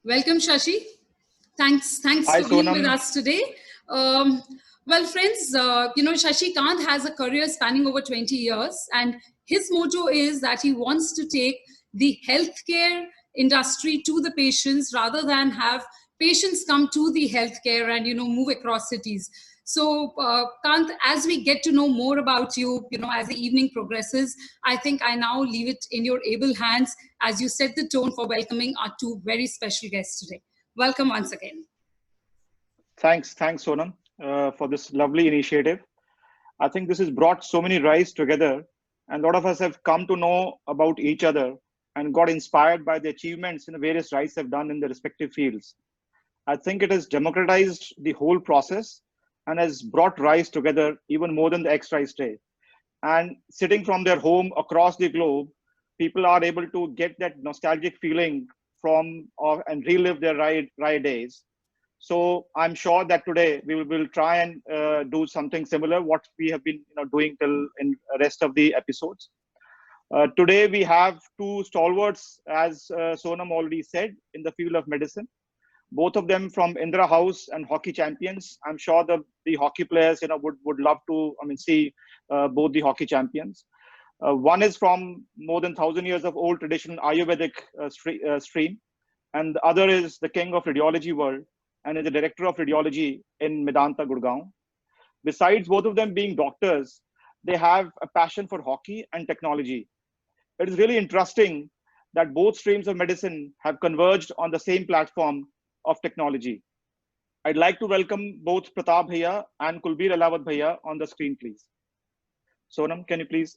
Welcome, Shashi. Thanks Hi, for being with Sonam. us today. Um, well, friends, Shashi Kant has a career spanning over 20 years, and his motto is that he wants to take the healthcare industry to the patients rather than have patients come to the healthcare and move across cities. So, Kant, as we get to know more about you, as the evening progresses, I think I now leave it in your able hands as you set the tone for welcoming our two very special guests today. Welcome once again. Thanks, Sonam, for this lovely initiative. I think this has brought so many RISE together, and a lot of us have come to know about each other and got inspired by the achievements in the various RISE have done in their respective fields. I think it has democratized the whole process and has brought RISE together even more than the X-RISE Day. And sitting from their home across the globe, people are able to get that nostalgic feeling from and relive their ride days. So I'm sure that today we will try and do something similar what we have been doing till in rest of the episodes. Today we have two stalwarts, as Sonam already said, in the field of medicine. Both of them from Indira House and hockey champions. I'm sure the hockey players would love to see both the hockey champions. One is from more than 1,000 years of old traditional Ayurvedic stream, and the other is the king of radiology world and is the director of radiology in Medanta, Gurgaon. Besides both of them being doctors, they have a passion for hockey and technology. It is really interesting that both streams of medicine have converged on the same platform of technology. I'd like to welcome both Pratap Bhaiya and Kulbir Alawat Bhaiya on the screen, please. Sonam, can you please?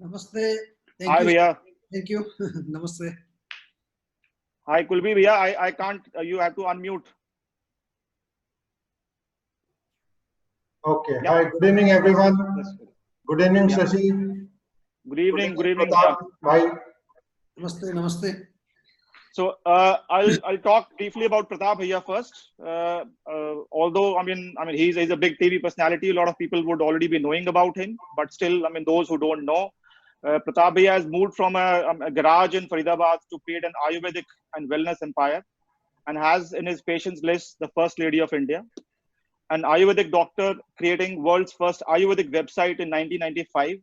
Namaste. Hi, Bhaiya. Thank you. Namaste. Hi, Kulbir Bhaiya. I can't, you have to unmute. Okay. Yeah. Hi, good evening, everyone. Good evening, yeah. Shashi. Good evening, Pratap. Bye. Namaste. So I'll talk briefly about Pratap Bhaiya first. Although he's a big TV personality, a lot of people would already be knowing about him. But still, those who don't know, Pratap Bhaiya has moved from a garage in Faridabad to create an Ayurvedic and wellness empire, and has in his patients list the First Lady of India, an Ayurvedic doctor creating world's first Ayurvedic website in 1995,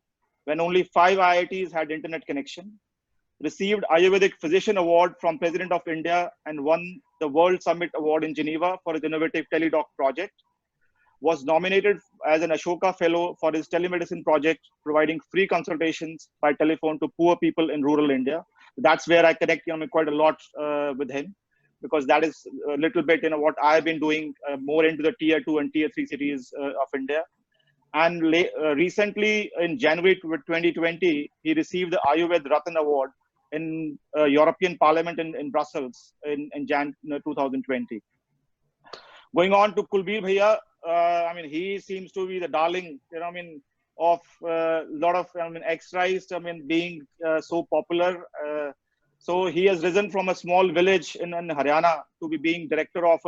when only 5 IITs had internet connection. Received Ayurvedic Physician Award from President of India and won the World Summit Award in Geneva for his innovative teledoc project. Was nominated as an Ashoka Fellow for his telemedicine project, providing free consultations by telephone to poor people in rural India. That's where I connect quite a lot with him, because that is a little bit what I've been doing more into the tier 2 and tier 3 cities of India. And recently in January 2020, he received the Ayurved Ratan Award in European Parliament in Brussels in Jan 2020. Going on to Kulbir Bhaiya, he seems to be the darling, of a lot of X-RISE, being so popular. So he has risen from a small village in Haryana to be being director of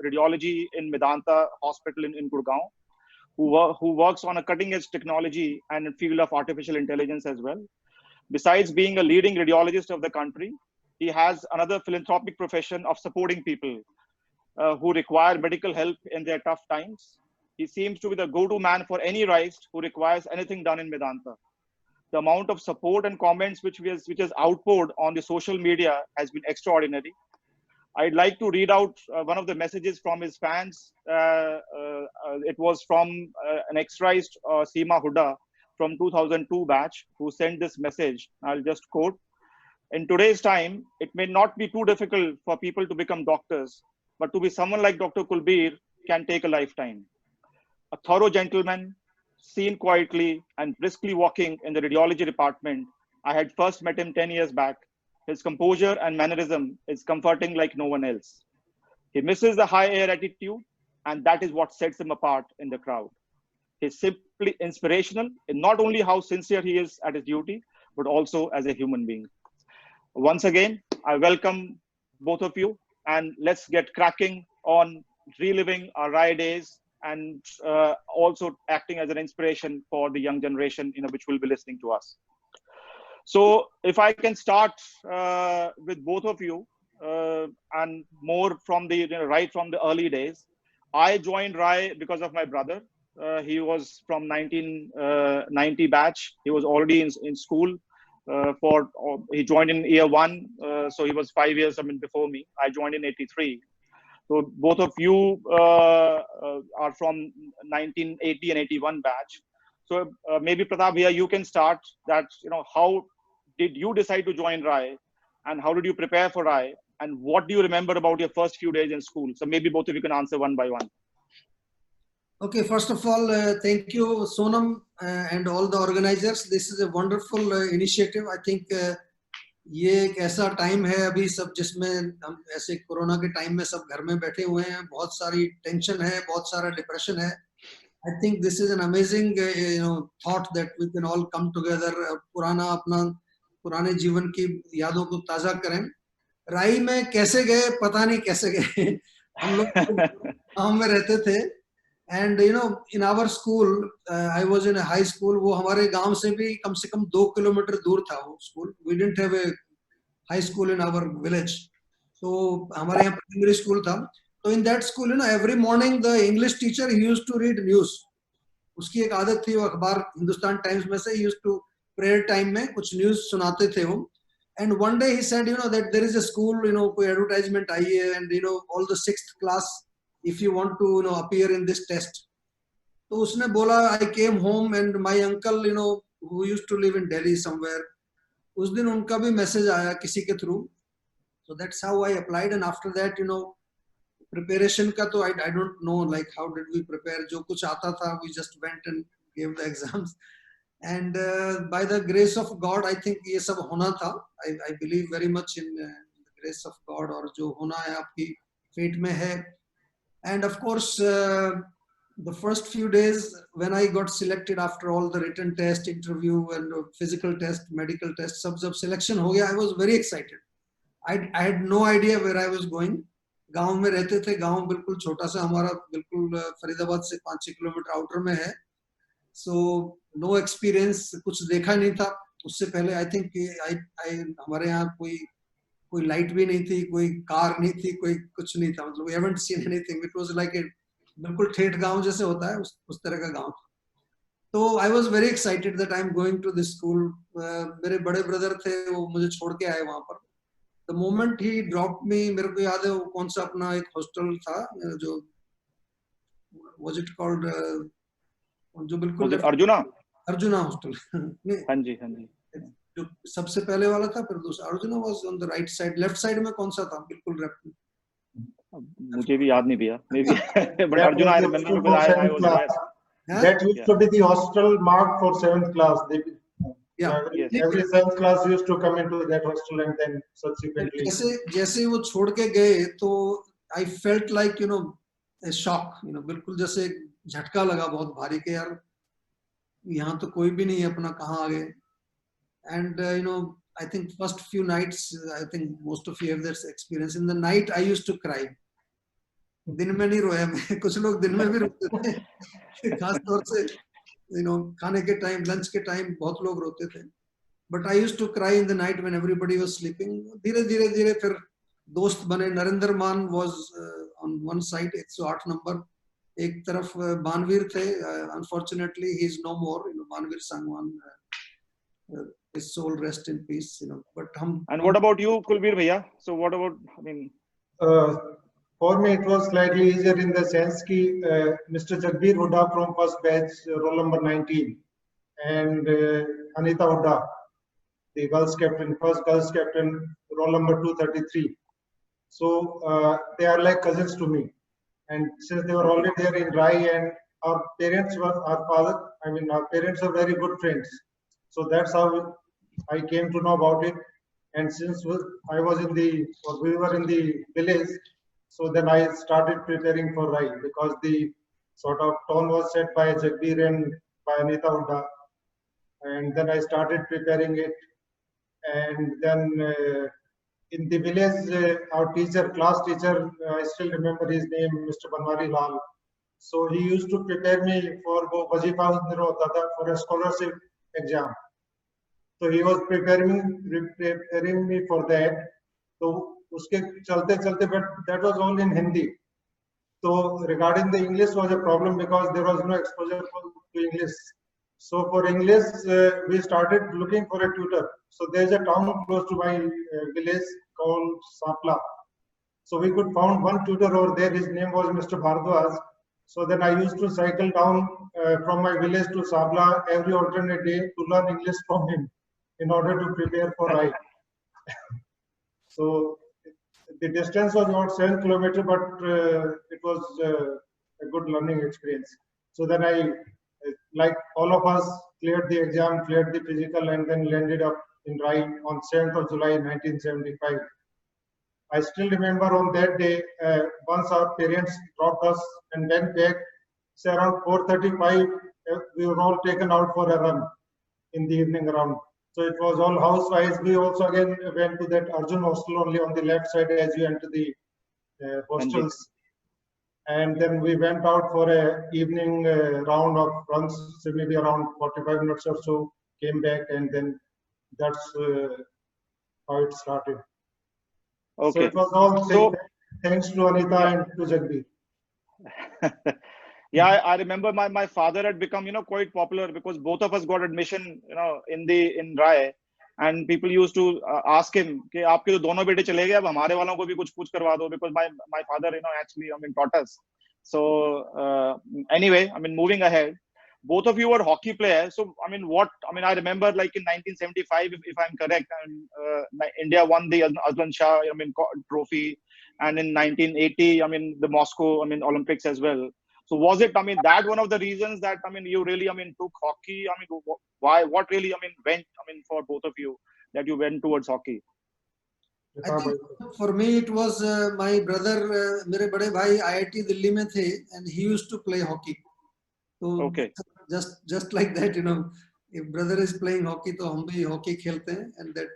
radiology in Medanta Hospital in Gurgaon, who works on a cutting-edge technology and field of artificial intelligence as well. Besides being a leading radiologist of the country, he has another philanthropic profession of supporting people who require medical help in their tough times. He seems to be the go-to man for any RISE who requires anything done in Medanta. The amount of support and comments which has outpoured on the social media has been extraordinary. I'd like to read out one of the messages from his fans. It was from an X-RISE Seema Huda from 2002 batch, who sent this message. I'll just quote: "In today's time, it may not be too difficult for people to become doctors, but to be someone like Dr. Kulbir can take a lifetime. A thorough gentleman, seen quietly and briskly walking in the radiology department. I had first met him 10 years back. His composure and mannerism is comforting like no one else. He misses the high air attitude, and that is what sets him apart in the crowd. He's simply inspirational in not only how sincere he is at his duty, but also as a human being." Once again, I welcome both of you, and let's get cracking on reliving our RISE days and also acting as an inspiration for the young generation, which will be listening to us. So if I can start with both of you, and more from the right from the early days. I joined RAI because of my brother. He was from 1990 batch. He was already in school. He joined in year 1, so he was 5 years before me. I joined in 83. So both of you are from 1980 and 81 batch. So maybe Pratap here, you can start that. How did you decide to join RAI, and how did you prepare for RAI, and what do you remember about your first few days in school? So maybe both of you can answer one by one. Okay, first of all, thank you, Sonam, and all the organizers. This is a wonderful initiative. I think ये एक ऐसा time है अभी सब जिसमें हम ऐसे corona के टाइम में सब घर में बैठे हुए हैं, बहुत सारी टेंशन है, बहुत सारा डिप्रेशन है. I think this is an amazing thought that we can all come together. पुराने जीवन की यादों को ताजा करें. राई में कैसे गए पता नहीं कैसे गए. हम लोग गांव में रहते थे. And in our school, I was in a high school. वो हमारे गांव से भी कम से कम 2 किलोमीटर दूर था वो school. We didn't have a high school in our village. So हमारे यहाँ primary school था. So in that school, every morning the English teacher, he used to read news. उसकी एक आदत थी, वो अखबार हिंदुस्तान टाइम्स में से he used to prayer time में कुछ news सुनाते थे वो. And one day he said, that there is a school, कोई advertisement आई है, and all the 6th class, if you want to appear in this test. तो उसने बोला, I came home and my uncle who used to live in Delhi somewhere, उस दिन उनका भी message आया किसी के through. So that's how I applied. And after that preparation का तो I don't know like how did we prepare. जो कुछ आता था we just went and gave the exams. And by the grace of God, I think ये सब होना था. I believe very much in the grace of God, और जो होना है आपकी fate में है. And of course, the first few days when I got selected after all the written test, interview and physical test, medical test, सब selection हो गया, I was very excited. I had no idea where I was going. गांव में रहते थे, गांव बिल्कुल छोटा सा हमारा, बिल्कुल फरीदाबाद से 5-6 किलोमीटर आउटर में है. So no experience, कुछ देखा नहीं था. उससे पहले I think हमारे यहाँ कोई लाइट भी नहीं थी, कोई कार नहीं थी, कोई कुछ नहीं था. मतलब we haven't seen anything. It was like a बिल्कुल ठेठ गांव जैसे होता है, उस तरह का गांव. तो I was very excited that I am going to this school. मेरे बड़े ब्रदर थे, वो मुझे छोड़ के आए वहां पर. The moment he dropped me, मेरे को याद है वो कौन सा अपना एक हॉस्टल था जो was it called जो बिल्कुल अर्जुना हॉस्टल. हाँ जी जो सबसे पहले वाला था, फिर दूसरा arjuna was on the right side. Left side में कौन सा था? बिल्कुल लेफ्ट में. मुझे भी याद नहीं भैया, but Arjuna I remember because I was there. That used to be the hostel marked for 7th class. Every 7th class used to come into that hostel, and then subsequently. जैसे वो छोड़ के गए तो I felt like a shock. बिल्कुल जैसे झटका लगा बहुत भारी के यार यहाँ तो कोई भी नहीं है अपना, कहाँ आ गए. And I think first few nights, I think most of you have this experience. In the night I used to cry. दिन में नहीं रोया मैं, कुछ लोग दिन में भी रोते थे, खास तौर से खाने के टाइम, लंच के टाइम बहुत लोग रोते थे. But I used to cry in the night when everybody was sleeping. धीरे फिर दोस्त बने. नरेंद्र मान was on one side, 108 number. एक तरफ बानवीर थे. Unfortunately he is no more. बानवीर Sangwan, his soul rest in peace. But And what about you, Kulbir bhaiya? So what about, for me, it was slightly easier in the sense that Mr. Jagbir Huda from first batch, roll number 19, and Anita Huda, the girls captain, first girls captain, roll number 233. So they are like cousins to me. And since they were already there in RAI, and our parents are very good friends. So that's how I came to know about it. And since we were in the village, so then I started preparing for RAI, because the sort of tone was set by Jagbir and by Anita Huda. And then I started preparing it. And then in the village, our teacher, class teacher, I still remember his name, Mr. Banwari Lal. So he used to prepare me for वो वजीफा उस दिन होता था for a scholarship exam. So he was preparing me for that. तो उसके चलते चलते, but that was all in Hindi. So regarding the English was a problem because there was no exposure to English. So for English, we started looking for a tutor. So there's a town close to my village called Sapla. So we could found one tutor over there. His name was Mr. Bhardwaj. So then I used to cycle down from my village to Sabla every alternate day to learn English from him in order to prepare for RAI. So the distance was about 7 kilometers, but it was a good learning experience. So then I, like all of us, cleared the exam, cleared the physical, and then landed up in RAI on 7th of July 1975. I still remember on that day, once our parents dropped us and went back, say around 4:35, we were all taken out for a run in the evening around. So it was all house-wise. We also again went to that Arjun hostel only on the left side as you enter the hostels. And then we went out for a evening round of runs, so maybe around 45 minutes or so, came back, and then that's how it started. Okay. So it was all thanks to Anita and to Jagbir. Yeah, I remember my father had become, quite popular because both of us got admission, in RAI, and people used to ask him कि आपके तो दोनों बेटे चले गए, अब हमारे वालों को भी कुछ करवा दो, because my father, actually, taught us. So anyway, moving ahead, both of you were hockey players. So I remember like in 1975, if I'm correct, India won the Aslan Shah trophy, and in 1980, the Moscow Olympics as well. So was it that one of the reasons that you really took hockey? Why? What really went for both of you that you went towards hockey? I think for me it was my brother, मेरे बड़े भाई IIT Delhi में थे, and he used to play hockey. So Okay. just like that, if brother is playing hockey, तो हम भी hockey खेलते हैं, and that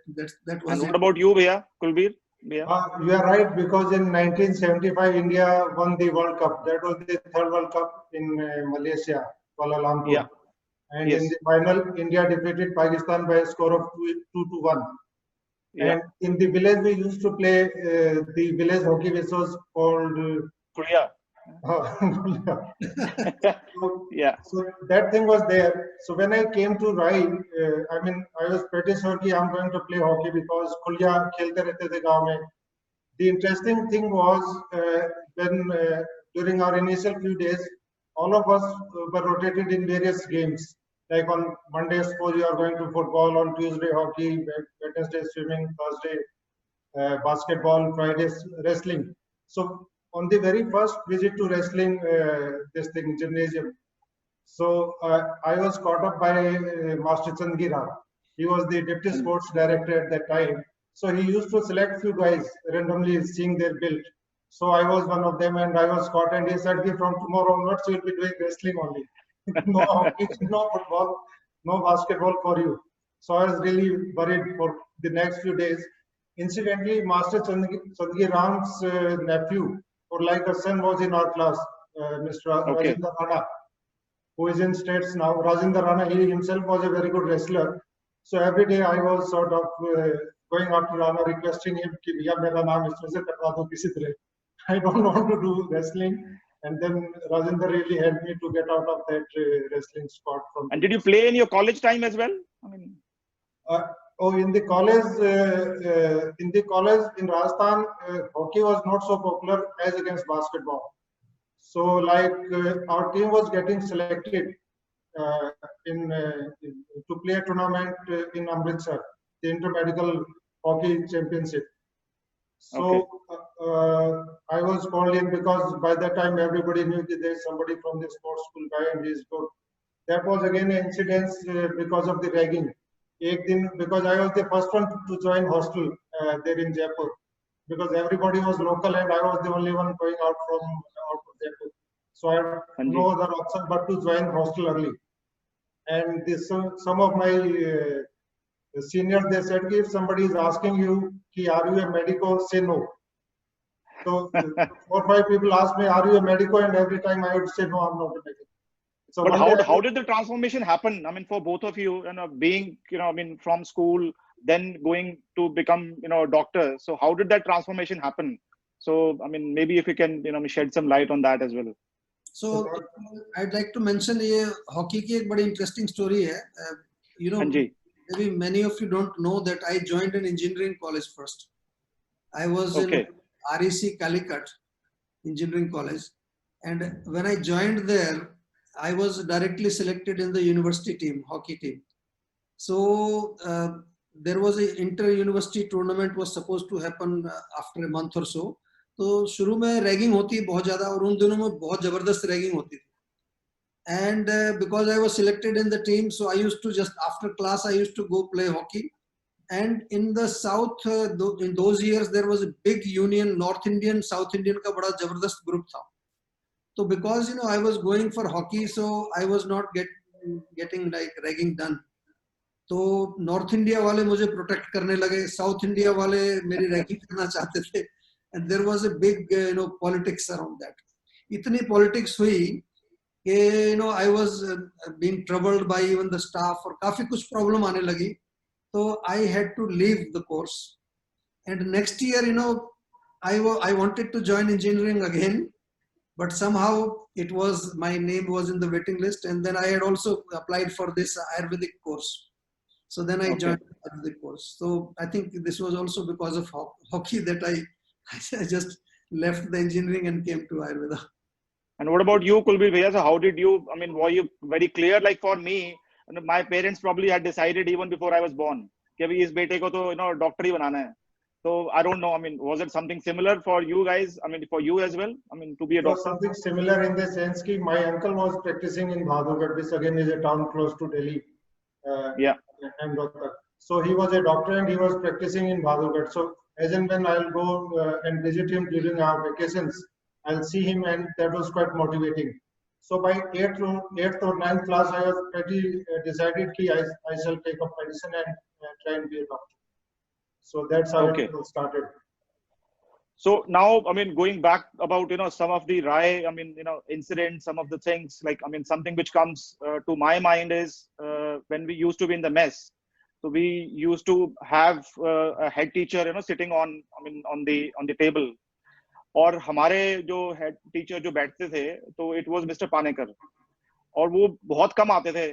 was And it. what about you, Bhaiya? Kulbir? You are right, because in 1975 India won the World Cup. That was the third World Cup in Malaysia, Kuala Lumpur. Yeah. And Yes. in the final, India defeated Pakistan by a score of 2-1. Yeah. And in the village, we used to play the village hockey, which was called Kuliya. Yeah. So that thing was there. So when I came to RAI, I was pretty sure that I'm going to play hockey because Kuliya खेलते रहते थे गांव में. The interesting thing was when during our initial few days, all of us were rotated in various games. Like on Monday, suppose you are going to football, on Tuesday hockey, Wednesday swimming, Thursday basketball, Friday wrestling. So on the very first visit to wrestling, gymnasium, so I was caught up by Master Chandgira. He was the deputy sports director at that time. So he used to select few guys randomly, seeing their build. So I was one of them, and I was caught, and he said, from tomorrow onwards, you'll be doing wrestling only. No hockey, no football, no basketball for you. So I was really worried for the next few days. Incidentally, Master Chandgi Ram's nephew, or like a son, was in our class, Mr. Okay. Rajendra Rana, who is in States now. Rajendra Rana, he himself was a very good wrestler. So every day I was sort of going up to Rana, requesting him, कि भैया मेरा नाम इसमें से कटवा दो किसी तरह. I don't want to do wrestling. And then Rajendra really helped me to get out of that wrestling spot. And did you play in your college time as well? In the college in Rajasthan, hockey was not so popular as against basketball. So like our team was getting selected to play a tournament in Amritsar, the Intermedical Hockey Championship. So I was called in because by that time everybody knew that there is somebody from the sports school guy and he is good. That was again an incident because of the ragging. Because I was the first one to join hostel there in Jaipur, because everybody was local and I was the only one going out of Jaipur. So I had no other option but to join hostel early. And some of my seniors, they said, if somebody is asking you, are you a medico, say no. So 4 or 5 people asked me, "Are you a medico?" And every time I would say, "No, I'm not a medico." So But one day, how did the transformation happen? I mean, for both of you, being, I mean, from school, then going to become, a doctor. So how did that transformation happen? So, I mean, maybe if you can, shed some light on that as well. So I'd like to mention ये hockey की एक बड़ी interesting story है. You know, हाँ जी. maybe many of you don't know that I joined an engineering college first. I was Okay. in REC Calicut Engineering College, and when I joined there, I was directly selected in the university team, hockey team. So there was a inter-university tournament was supposed to happen after a month or so. तो शुरू में ragging होती बहुत ज्यादा और उन दिनों में बहुत जबरदस्त रैगिंग होती थी. And because I was selected in the team, so I used to just after class I used to go play hockey. And in the south, in those years there was a big union, North Indian, South Indian का बड़ा जबरदस्त group था. So because I was going for hockey, so I was not getting like ragging done. तो north India वाले मुझे protect करने लगे, south India वाले मेरी रैगिंग करना चाहते थे, and there was a big politics around that. इतनी पॉलिटिक्स हुई कि I was being troubled by even the staff और काफी कुछ प्रॉब्लम आने लगी. तो I had to leave the course and next year I wanted to join engineering again, but somehow it was my name was in the waiting list, and then I had also applied for this Ayurvedic course. So then I joined the course. So I think this was also because of hockey that I just left the engineering and came to Ayurveda. And what about you, Kulbir Bhaiya? So how did you, I mean, were you very clear? Like for me, my parents probably had decided even before I was born, कि अभी इस बेटे को तो doctor ही बनाना है. So I don't know. I mean, was it something similar for you guys? I mean, for you as well? I mean, to be a it was doctor? something similar in the sense that my uncle was practicing in Bhadurgarh. This again is a town close to Delhi. Yeah. So he was a doctor and he was practicing in Bhadurgarh. So as and when I'll go and visit him during our vacations, I'll see him, and that was quite motivating. So by 8th or 9th class, I was pretty decided that I shall take up medicine and try and be a doctor. So that's how it started. So now, I mean, going back about, some of the RAI, I mean, incidents, some of the things, like, I mean, something which comes to my mind is when we used to be in the mess. So we used to have a head teacher, sitting on, I mean, on the table. और हमारे जो head teacher जो बैठते थे, तो it was mister Panekar, और वो बहुत कम आते थे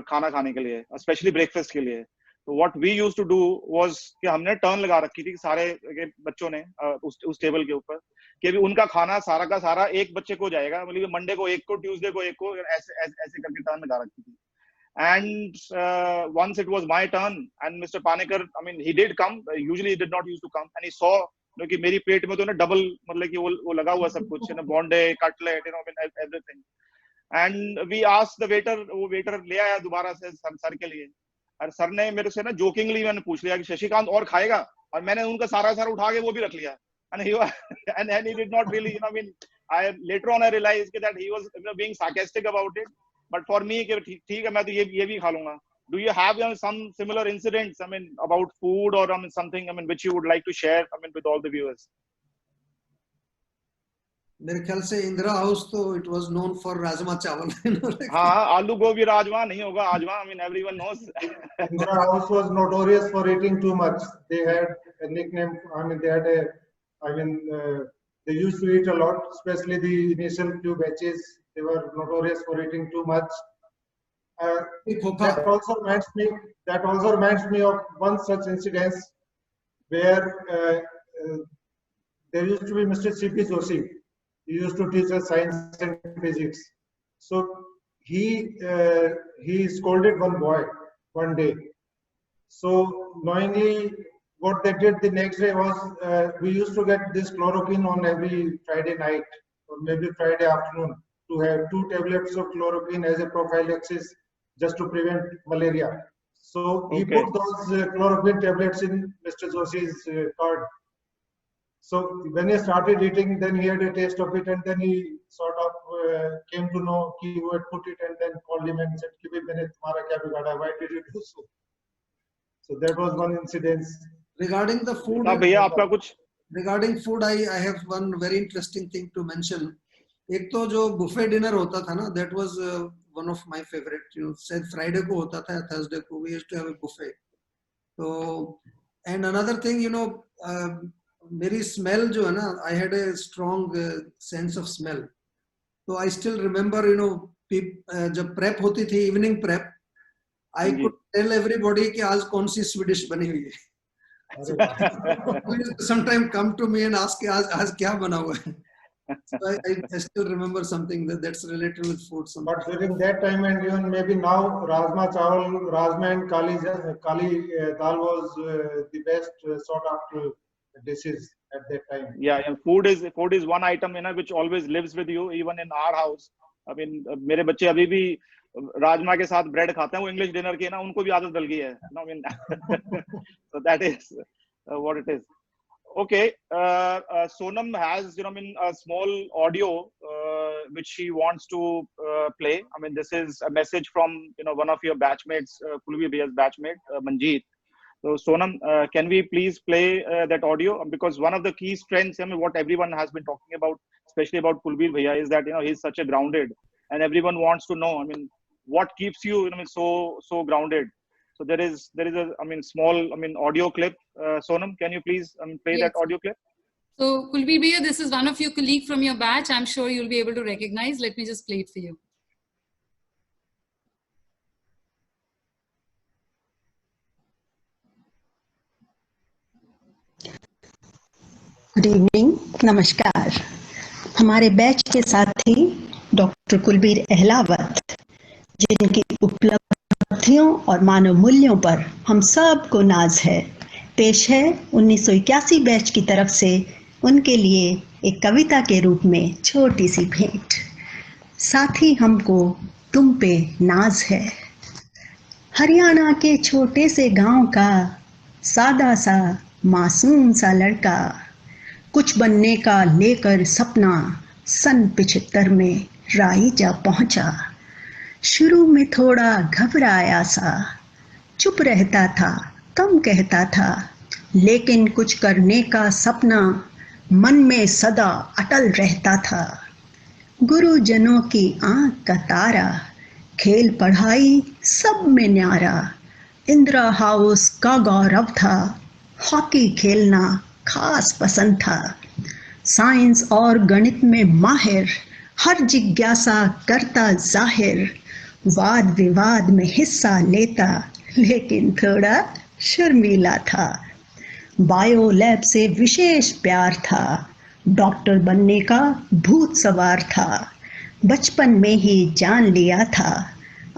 खाना खाने के लिए, स्पेशली ब्रेकफास्ट के लिए. तो what we used to do was कि हमने टर्न लगा रखी थी सारे के बच्चों ने उस टेबल के ऊपर, कि अभी उनका खाना सारा का सारा एक बच्चे को जाएगा, मतलब मंडे को एक को, ट्यूसडे को एक को, ऐसे करके टर्न लगा रखी थी. And once it was my turn, and Mr. Panekar, I mean, he did come. Usually, he did not used to come, and he saw कि मेरी प्लेट में तो ना डबल, मतलब कि वो लगा हुआ सब कुछ, बॉन्डे, cutlet, everything. And we asked the waiter, वो वेटर ले आया दोबारा से सर के लिए, और सर ने मेरे से ना जोकिंगली मैंने पूछ लिया कि शशिकांत और खाएगा, और मैंने उनका सारा उठा के वो भी रख लिया. And he did not really, I mean, later on I realized that he was being sarcastic about it. But for me, ठीक है, मैं तो ये भी खा लूंगा. Do you have some similar incidents, I mean, about food, or I mean, something, I mean, which you would like to share, I mean, with all the viewers? मेरे ख्याल से इंदिरा हाउस तो it was known for rajma चावल. हाँ, आलू गोभी राजमा नहीं होगा आजमा. I mean, everyone knows. Indira House was notorious for eating too much. They had a nickname. I mean, they used to eat a lot, especially the initial few batches. They were notorious for eating too much. That also reminds me of one such incident where there used to be Mr. C.P. Joshi. He used to teach us science and physics. So he scolded one boy one day. So knowingly, what they did the next day was we used to get this chloroquine on every Friday night or maybe Friday afternoon, to have 2 tablets of chloroquine as a prophylaxis, just to prevent malaria. So he put those chloroquine tablets in Mr. Joshi's curd. So when he started eating, then he had a taste of it, and then he sort of came to know who had put it, and then called him and said, "Why did you do so?" So that was one incident. Regarding the food, भैया आपका कुछ Regarding food, I have one very interesting thing to mention. एक तो जो buffet dinner होता था ना, that was one of my favorite. You know, शायद Friday को होता था या Thursday को. We used to have a buffet. So, and another thing, you know, मेरी smell जो है ना, I had a strong sense of smell. So I still remember, you know, जब prep होती थी, evening prep, I could tell everybody कि आज कौन सी Swedish बनी हुई है. Please sometime come to me and ask आज क्या बना हुआ है. So I still remember something that's related with food. But during that time and even maybe now, Rajma Chawal, Rajma and Kali Dal was the best sort of dishes at that time. Yeah, and food is one item, you know, which always lives with you, even in our house. I mean, मेरे बच्चे अभी भी राजमा के साथ bread खाते हैं, वो English dinner के ना, उनको भी आदत डल गई है. I mean, so that is what it is. Okay, Sonam has, you know, I mean, a small audio which she wants to play. I mean, this is a message from, you know, one of your batchmates, Kulvi Bhaiya's batchmate, Manjeet. So Sonam, can we please play that audio? Because one of the key strengths, I mean, what everyone has been talking about, especially about Kulveer Bhaiya, is that, you know, he's such a grounded, and everyone wants to know, I mean, what keeps you, you know, so grounded. So there is a, I mean, small, I mean, audio clip. Sonam, can you please play that audio clip? So Kulveer Bhaiya, this is one of your colleagues from your batch. I'm sure you'll be able to recognize. Let me just play it for you. Good evening, नमस्कार. हमारे batch के साथी doctor Kulbir Ahlawat, जिनकी उपलब्धियों और मानव मूल्यों पर हम सब को नाज है, पेश है 1981 बैच की तरफ से उनके लिए एक कविता के रूप में छोटी सी भेंट. साथी हमको तुम पे नाज है. हरियाणा के छोटे से गांव का सादा सा मासूम सा लड़का, कुछ बनने का लेकर सपना सन 75 में राई जा पहुंचा. शुरू में थोड़ा घबराया सा, चुप रहता था, कम कहता था, लेकिन कुछ करने का सपना मन में सदा अटल रहता था. गुरुजनों की आंख का तारा, खेल पढ़ाई सब में न्यारा. इंदिरा हाउस का गौरव था, हॉकी खेलना खास पसंद था. साइंस और गणित में माहिर, हर जिज्ञासा करता जाहिर. वाद विवाद में हिस्सा लेता, लेकिन थोड़ा शर्मीला था. बायो लैब से विशेष प्यार था, डॉक्टर बनने का भूत सवार था. बचपन में ही जान लिया था,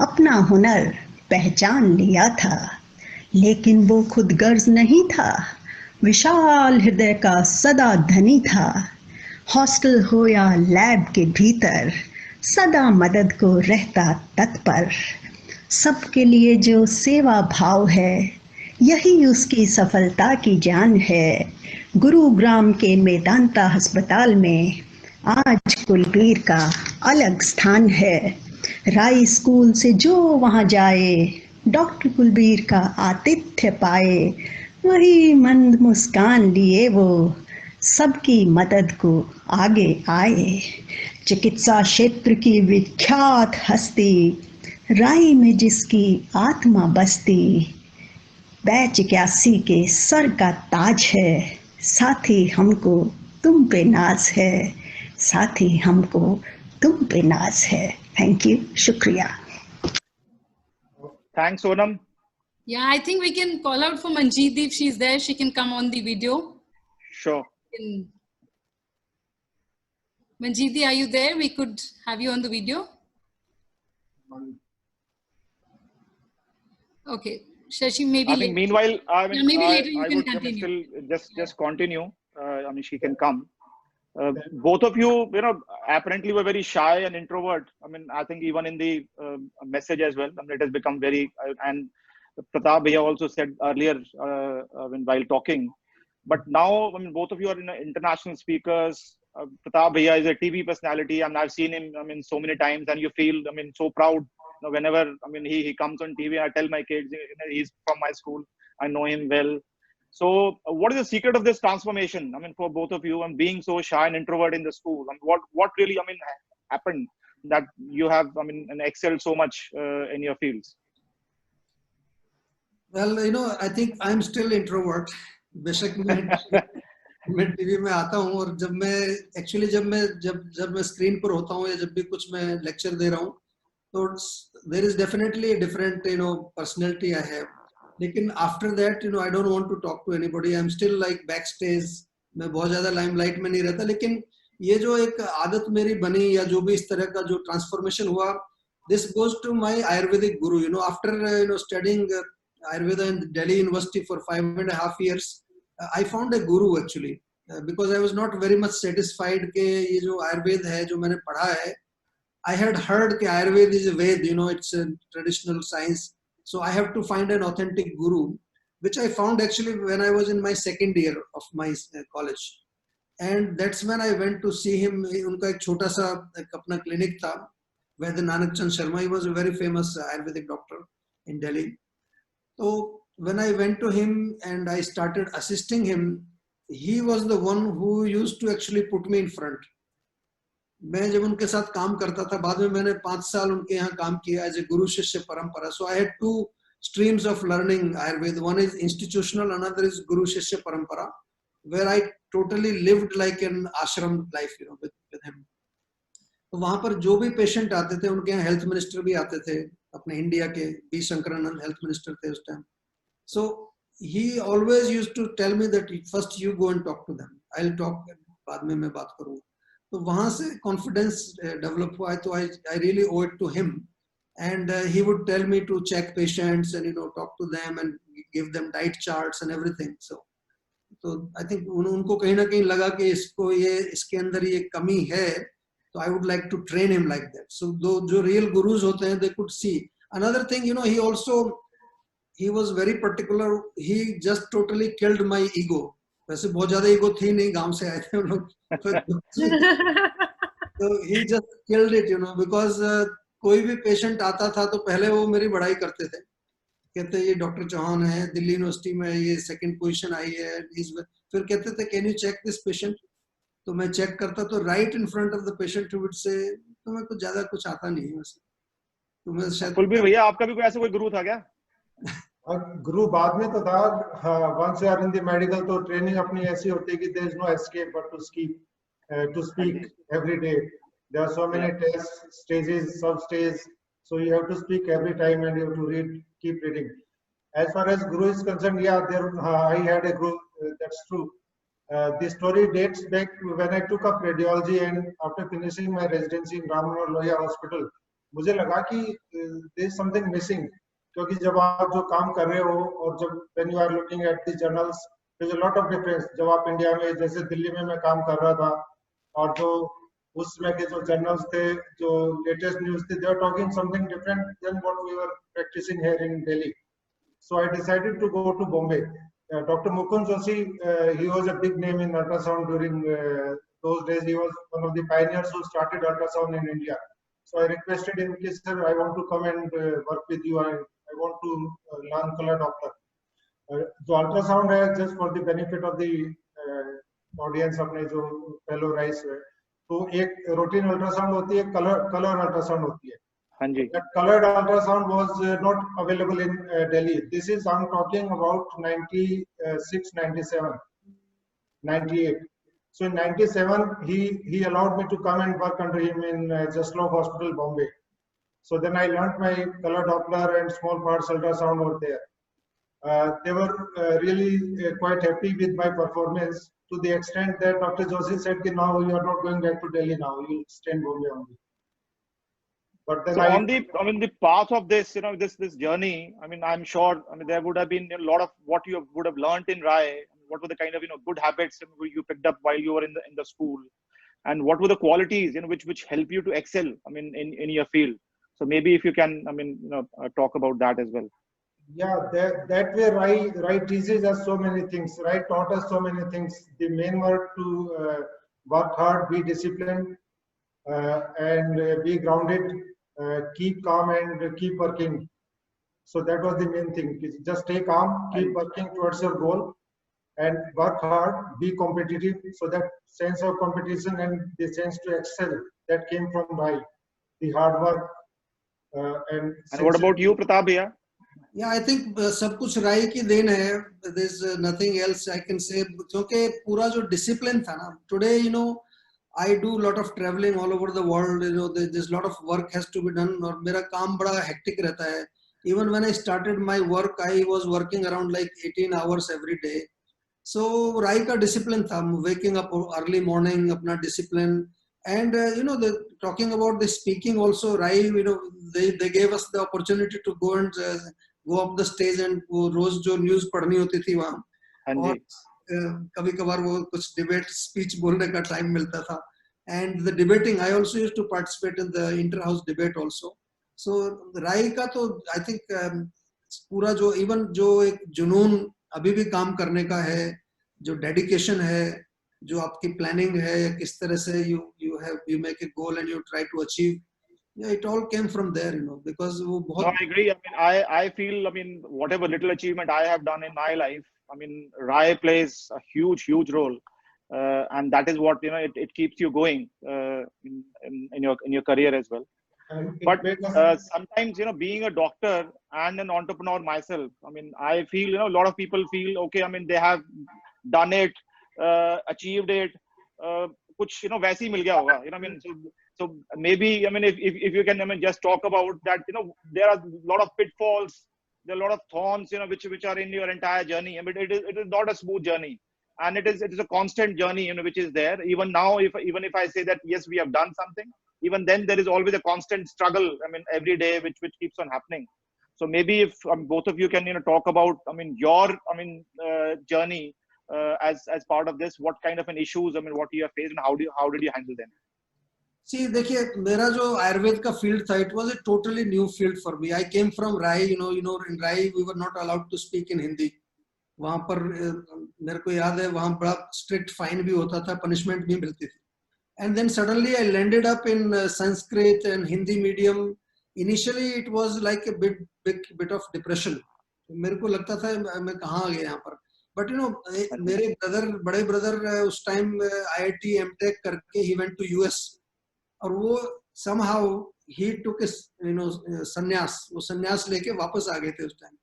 अपना हुनर पहचान लिया था. लेकिन वो खुद गर्ज नहीं था, विशाल हृदय का सदा धनी था. हॉस्टल हो या लैब के भीतर, सदा मदद को रहता तत्पर. सबके लिए जो सेवा भाव है, यही उसकी सफलता की जान है. गुरुग्राम के मेदांता अस्पताल में आज कुलबीर का अलग स्थान है. राई स्कूल से जो वहाँ जाए, डॉक्टर कुलबीर का आतिथ्य पाए. वही मंद मुस्कान लिए वो सबकी मदद को आगे आए. चिकित्सा क्षेत्र की विख्यात हस्ती, राई में जिसकी आत्मा बसती. बैच 81 के सर का ताज है, साथी हमको तुम पे नाज है. साथी हमको तुम पे नाज है. थैंक यू, शुक्रिया. Thanks, Sonam. Yeah, I think we can call out for Manjeet if she's there. She can come on the video. Sure. Manjeet, are you there? We could have you on the video. Okay, Shashi, maybe I think meanwhile, I mean, yeah, maybe later you I can would continue. still just continue. I mean, she can come. Both of you, you know, apparently were very shy and introvert. I mean, I think even in the message as well, I mean, it has become very, and Pratap Bhaiya also said earlier while talking. But now, I mean, both of you are international speakers. Pratap Bhaiya is a TV personality. I mean, I've seen him, I mean, so many times, and you feel, I mean, so proud. You know, whenever, I mean, he comes on TV, I tell my kids, you know, he's from my school. I know him well. So, what is the secret of this transformation? I mean, for both of you, and being so shy and introvert in the school, and what really, I mean, happened that you have, I mean, and excelled so much in your fields? Well, I think I'm still introvert. बेशक मैं TV में आता हूँ और जब मैं screen पर होता हूँ या जब भी कुछ मैं लेक्चर दे रहा हूँ तो there is definitely a different personality I have. लेकिन after that I don't want to talk to anybody. I'm still like backstage. मैं बहुत ज़्यादा limelight में नहीं रहता. लेकिन ये जो एक आदत मेरी बनी या जो भी इस तरह का जो transformation हुआ, this goes to my Ayurvedic guru. After studying Ayurveda in Delhi University for 5.5 years, I found a guru actually because I was not very much satisfied कि ये जो Ayurveda है जो मैंने पढ़ा है, I had heard that Ayurveda is a Ved, it's a traditional science. So I have to find an authentic guru, which I found actually when I was in my second year of my college. And that's when I went to see him. उनका एक छोटा सा अपना clinic था, वैद्य Nanak Chand Sharma. He was a very famous Ayurvedic doctor in Delhi. So when I went to him and I started assisting him, he was the one who used to actually put me in front. मैं जब उनके साथ काम करता था, बाद में मैंने 5 साल उनके यहाँ काम किया as a guru shishya parampara. So I had 2 streams of learning Ayurveda. One is institutional, another is guru shishya parampara, where I totally lived like an ashram life, with him. तो वहाँ पर जो भी पेशेंट आते थे, उनके यहाँ health minister भी आते थे, अपने इंडिया के बी शंकरानंद हेल्थ मिनिस्टर थे उस time. So he always used to tell me that first you go and talk to them. I'll talk, बाद में मैं बात करूँगा. तो वहाँ से confidence develop हुआ है. तो I really owe it to him. And he would tell me to check patients and talk to them and give them diet charts and everything. So I think उनको कहीं ना कहीं लगा कि इसके अंदर ये कमी है. So I would like to train him like that. So जो real gurus होते हैं, they could see. Another thing, he was very particular. He just totally killed my ego. वैसे बहुत ज़्यादा ego थी नहीं, गांव से आए थे हम लोग. So he just killed it, because कोई भी patient आता था तो पहले वो मेरी बड़ाई करते थे. कहते ये डॉक्टर चौहान है, दिल्ली यूनिवर्सिटी में ये सेकंड पोजीशन आई है. फिर कहते थे can you check this patient. तो मैं चेक करता तो right in front of the patient would say तो मैं कुछ ज्यादा कुछ आता नहीं है वैसे. तो मैं शायद कुलबीर भैया, आपका भी कोई ऐसा कोई गुरु था क्या? गुरु बाद में तो था. Once you are in the medical तो ट्रेनिंग अपनी ऐसी होती है कि there is no escape but to speak every day. There are so many test stages, sub stage, so you have to speak every time and you have to keep reading. As far as guru is concerned, I had a guru, that's true. The story dates back to when I took up radiology and after finishing my residency in Ram Manohar Lohia Hospital, मुझे लगा कि there is something missing. क्योंकि जब आप जो काम कर रहे हो और जब when you are looking at the journals, there is a lot of difference. जब आप इंडिया में जैसे दिल्ली में मैं काम कर रहा था और जो उसमें के जो जर्नल्स थे, जो लेटेस्ट न्यूज़ थे, they are talking something different than what we were practicing here in Delhi. So I decided to go to Bombay. Dr. Mukund Joshi, he was a big name in ultrasound during those days. He was one of the pioneers who started ultrasound in India. So I requested him, sir, I want to come and work with you. I want to learn color doctor. So ultrasound है, just for the benefit of the audience, अपने जो fellow race है, तो एक routine ultrasound होती है, color ultrasound होती है. हाँ जी. That colored ultrasound was not available in Delhi. This is, I'm talking about 96, 97, 98. So in 97, he allowed me to come and work under him in Jaslok Hospital, Bombay. So then I learned my color Doppler and small parts ultrasound over there. They were really quite happy with my performance, to the extent that Dr. Joshi said, now you are not going back to Delhi now, you will stay in Bombay only. But then so the path of this, this journey, I'm sure, there would have been a lot of what you would have learned in RAI. What were the kind of, good habits you picked up while you were in the school, and what were the qualities, which help you to excel, in your field. So maybe if you can, talk about that as well. Yeah, that way RAI teaches us so many things. RAI taught us so many things. The main word to work hard, be disciplined, and be grounded, keep calm and keep working. So that was the main thing. Just stay calm, keep working towards your goal, and work hard, be competitive. So that sense of competition and the sense to excel that came from Rai, the hard work and. And what about you, Pratap bhaiya? Yeah, I think सब कुछ राय की then है. There's nothing else I can say. क्योंकि पूरा जो discipline था ना, today you know I do a lot of traveling all over the world. You know, there's a lot of work has to be done. और मेरा काम बड़ा hectic रहता है. Even when I started my work, I was working around like 18 hours every day. So राय का discipline था. Waking up early morning, अपना discipline. And you know, talking about the speaking also, Rai, you know, they gave us the opportunity to go and go up the stage and वो रोज जो news पढ़नी होती थी वहाँ, और कभी कभार वो कुछ डिबेट स्पीच बोलने का टाइम मिलता था. And the debating, I also used to participate in the inter-house debate also. So राय का तो I think पूरा जो even जो एक जुनून अभी भी काम करने का है, जो डेडिकेशन है, जो आपकी प्लानिंग है, या किस तरह से you make a goal and you try to achieve. Yeah, it all came from there, you know, because वो बहुत. No, I agree. I mean, I feel, I mean, whatever little achievement I have done in my life, I mean, Rai plays a huge role, and that is what, you know, it keeps you going in your career as well. But sometimes, you know, being a doctor and an entrepreneur myself, I mean, I feel, you know, a lot of people feel, okay, I mean, they have done it, achieved it, कुछ, you know, वैसे ही मिल गया होगा, you know, I mean, so maybe, I mean, if you can, I mean, just talk about that, you know, there are a lot of pitfalls, there are a lot of thorns, you know, which are in your entire journey. I mean, it is not a smooth journey, and it is a constant journey, you know, which is there. Even now, even if I say that yes, we have done something, even then there is always a constant struggle. I mean, every day, which keeps on happening. So maybe if both of you can, you know, talk about, I mean, your, I mean, journey as part of this, what kind of an issues, I mean, what you have faced, and how did you handle them? See, देखिए, मेरा जो आयुर्वेद का field था, it was a totally new field for me. I came from Rai, you know, in Rai we were not allowed to speak in Hindi. वहाँ पर मेरे को याद है, वहाँ बड़ा strict fine भी होता था, punishment भी मिलती थी. And then suddenly I landed up in Sanskrit and Hindi medium. Initially it was like a bit of depression. मेरे को लगता था मैं कहाँ आ गया यहाँ पर. But you know, मेरे बड़े ब्रदर उस टाइम IIT MTech करके he went to US. और वो somehow he took his, you know, संन्यास, वो संन्यास लेके वापस आ गए थे उस time.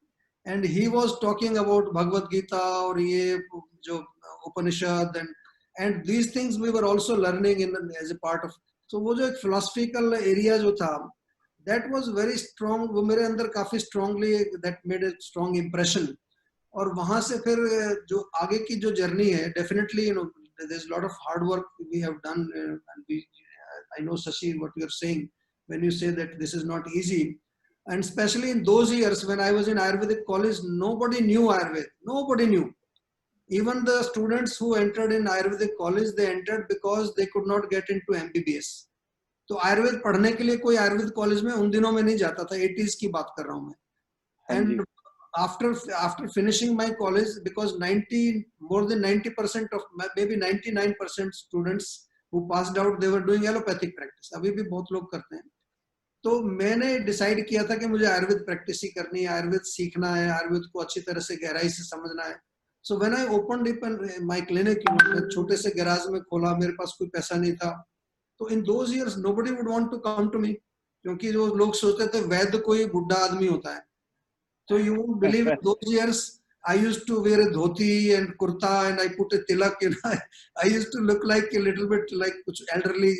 And he was talking about Bhagavad Gita और ये जो Upanishad and these things we were also learning as a part of. So वो जो एक philosophical area जो था, that was very strong. वो मेरे अंदर काफी strongly that made a strong impression. और वहाँ से फिर जो आगे की जो journey है, definitely, you know, there's a lot of hard work we have done, and I know, Shashi, what you're saying when you say that this is not easy. And especially in those years when I was in Ayurvedic college, nobody knew Ayurveda. Nobody knew. Even the students who entered in Ayurvedic college, they entered because they could not get into MBBS. तो आयुर्वेद पढ़ने के लिए कोई Ayurveda college में उन दिनों में नहीं जाता था. 80s की बात कर रहा हूँ मैं. And after finishing my college, because more than 90% of, maybe 99% students who passed out, they were doing allopathic practice. अभी भी बहुत लोग करते हैं. तो मैंने डिसाइड किया था कि मुझे आयुर्वेद प्रैक्टिस ही करनी है, आयुर्वेद सीखना है, आयुर्वेद को अच्छी तरह से गहराई से समझना है. So when I opened my clinic, छोटे से गैराज में खोला, मेरे पास कोई पैसा नहीं था. तो in those years nobody would want to come to me, क्योंकि जो लोग सोचते थे वैद्य कोई बुढ़ा आदमी होता है. So you won't believe in those years I used to wear a dhoti and kurta and I put a tilak, you know. I used to look like a little bit like कुछ elderly.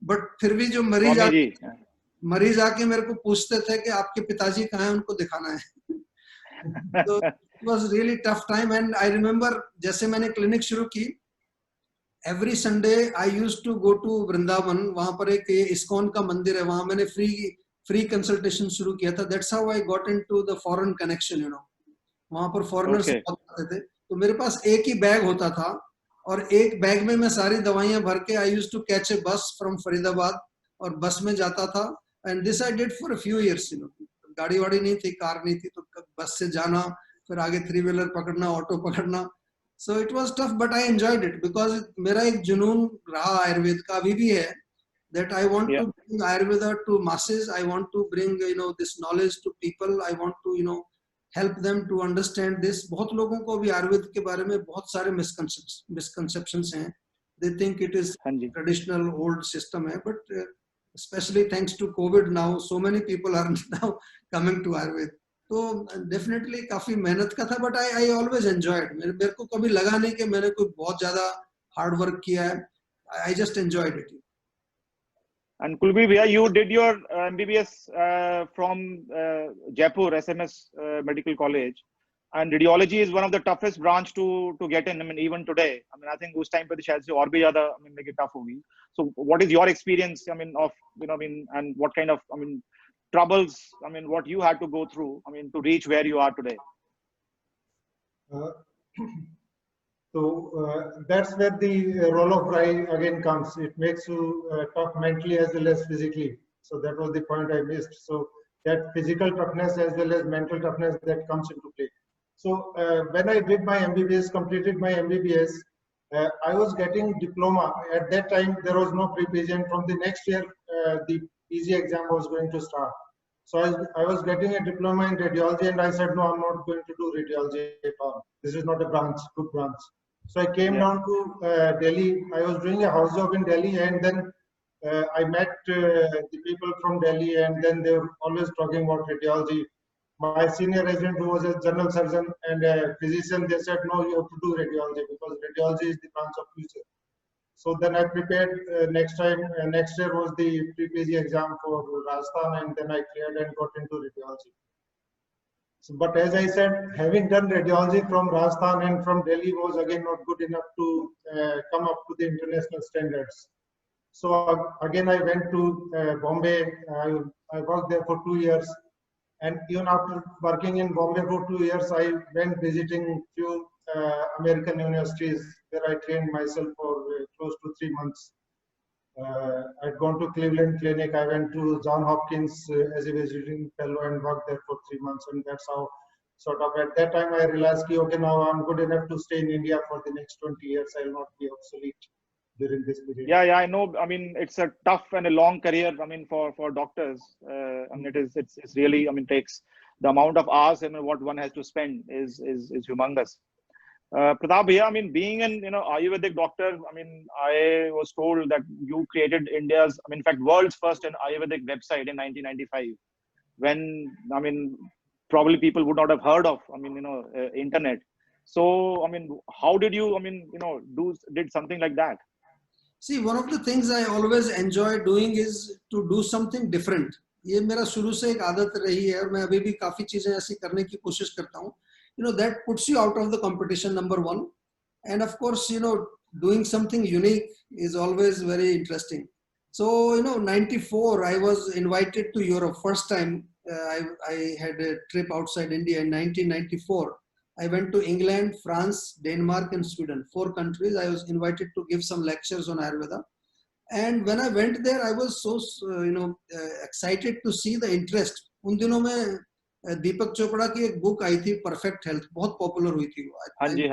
But फिर भी जो मरीज आके मेरे को पूछते थे कि आपके पिताजी कहाँ हैं, उनको दिखाना है. So it was really tough time. And I remember जैसे मैंने क्लिनिक शुरू की, every Sunday I used to go to Vrindavan. वहाँ पर एक इस्कॉन का मंदिर है, वहाँ मैंने free consultation शुरू किया था. That's how I got into the foreign connection, you know. वहाँ पर foreigners बहुत आते थे. तो मेरे पास एक ही बैग होता था और एक बैग में मैं सारी दवाइयाँ भर के I used to catch a bus from Faridabad और बस में जाता था. And this I did for a few years, you know. गाड़ी वाड़ी नहीं थी, कार नहीं थी, तो बस से जाना, फिर आगे 3-wheeler पकड़ना, ऑटो पकड़ना. So it was tough, but I enjoyed it because मेरा एक जुनून रहा आयुर्वेद का, अभी भी है, that I want to bring Ayurveda to masses. I want to bring, you know, this knowledge to people. I want to, you know, help them to understand this. बहुत लोगों को भी आयुर्वेद के बारे में बहुत सारे misconceptions हैं. They think it is हाँ जी. traditional old system है, but especially thanks to COVID now, so many people are now coming to Ayurveda. तो definitely काफी मेहनत का था, but I always enjoyed. मेरे को कभी लगा नहीं कि मैंने कोई बहुत ज्यादा hard work किया है. I just enjoyed it. And Kulbir Bhaiya, you did your MBBS from Jaipur SMS Medical College, and radiology is one of the toughest branch to get in. I mean, even today. I mean, I think उस time पे तो शायद से और भी ज़्यादा I mean make it tough होगी. So, what is your experience? I mean, of I mean, and what kind of troubles? I mean, what you had to go through? I mean, to reach where you are today. So that's where the role of RAI again comes. It makes you tough mentally as well as physically. So that was the point I missed. So that physical toughness as well as mental toughness that comes into play. So when I did my MBBS, completed my MBBS, I was getting diploma. At that time, there was no pre-PG, and from the next year, the PG exam was going to start. So I was getting a diploma in radiology, and I said, no, I'm not going to do radiology at all. This is not a good branch. So I came down to Delhi. I was doing a house job in Delhi, and then I met the people from Delhi, and then they were always talking about radiology. My senior resident, who was a general surgeon and a physician, they said, no, you have to do radiology because radiology is the branch of future. So then I prepared next year was the pre-PG exam for Rajasthan, and then I cleared and got into radiology. So, but as I said, having done radiology from Rajasthan and from Delhi was again not good enough to come up to the international standards. So again, I went to Bombay. I worked there for 2 years. And even after working in Bombay for 2 years, I went visiting few American universities where I trained myself for close to 3 months. I'd gone to Cleveland Clinic. I went to Johns Hopkins as a visiting fellow and worked there for 3 months. And that's how sort of at that time I realized, okay, now I'm good enough to stay in India for the next 20 years. I will not be obsolete during this period. Yeah, I know. I mean, it's a tough and a long career. I mean, for doctors, I mean, it's really. I mean, takes the amount of hours and what one has to spend is humongous. Pratap Bhaiya, I mean, being an Ayurvedic doctor, I mean, I was told that you created India's, I mean, in fact, world's first Ayurvedic website in 1995. When I mean, probably people would not have heard of, I mean, internet. So, I mean, how did you, I mean, did something like that? See, one of the things I always enjoy doing is to do something different. ये मेरा शुरू से एक आदत रही है और मैं अभी भी काफी चीजें ऐसी करने की कोशिश करता हूँ. That puts you out of the competition, number one. And of course, doing something unique is always very interesting. So, 94, I was invited to Europe. First time I had a trip outside India in 1994. I went to England, France, Denmark, and Sweden. 4 countries. I was invited to give some lectures on Ayurveda. And when I went there, I was so, excited to see the interest. उन दिनों में दीपक चोपड़ा की एक book आई थी, perfect health, बहुत popular हुई थी वो. हाँ जी.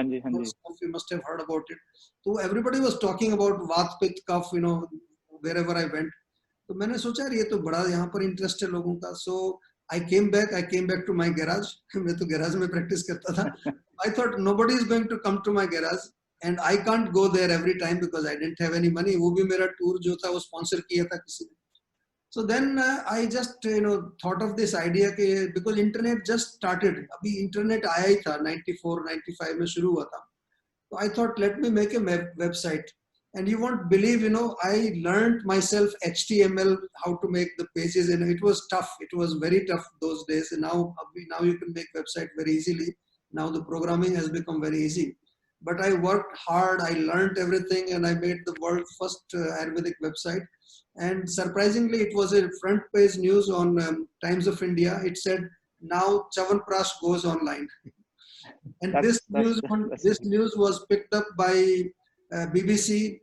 You must have heard about it. So everybody was talking about वात पित्त कफ, wherever I went. तो मैंने सोचा यार ये तो बड़ा यहाँ पर इंटरेस्ट है लोगों का. So I came back to my garage. मैं तो garage में practice करता था. I thought nobody is going to come to my garage, and I can't go there every time because I didn't have any money. वो भी मेरा tour जो था वो sponsor किया था किसी ने. So then I just thought of this idea कि because internet just started. अभी internet आया ही था 94, 95 में शुरू हुआ था. So I thought let me make a website. And you won't believe, I learned myself HTML, how to make the pages, and it was tough. It was very tough those days. And now you can make website very easily. Now the programming has become very easy. But I worked hard. I learned everything, and I made the world's first Ayurvedic website. And surprisingly, it was a front page news on Times of India. It said, now Chyawanprash goes online. And this news was picked up by BBC.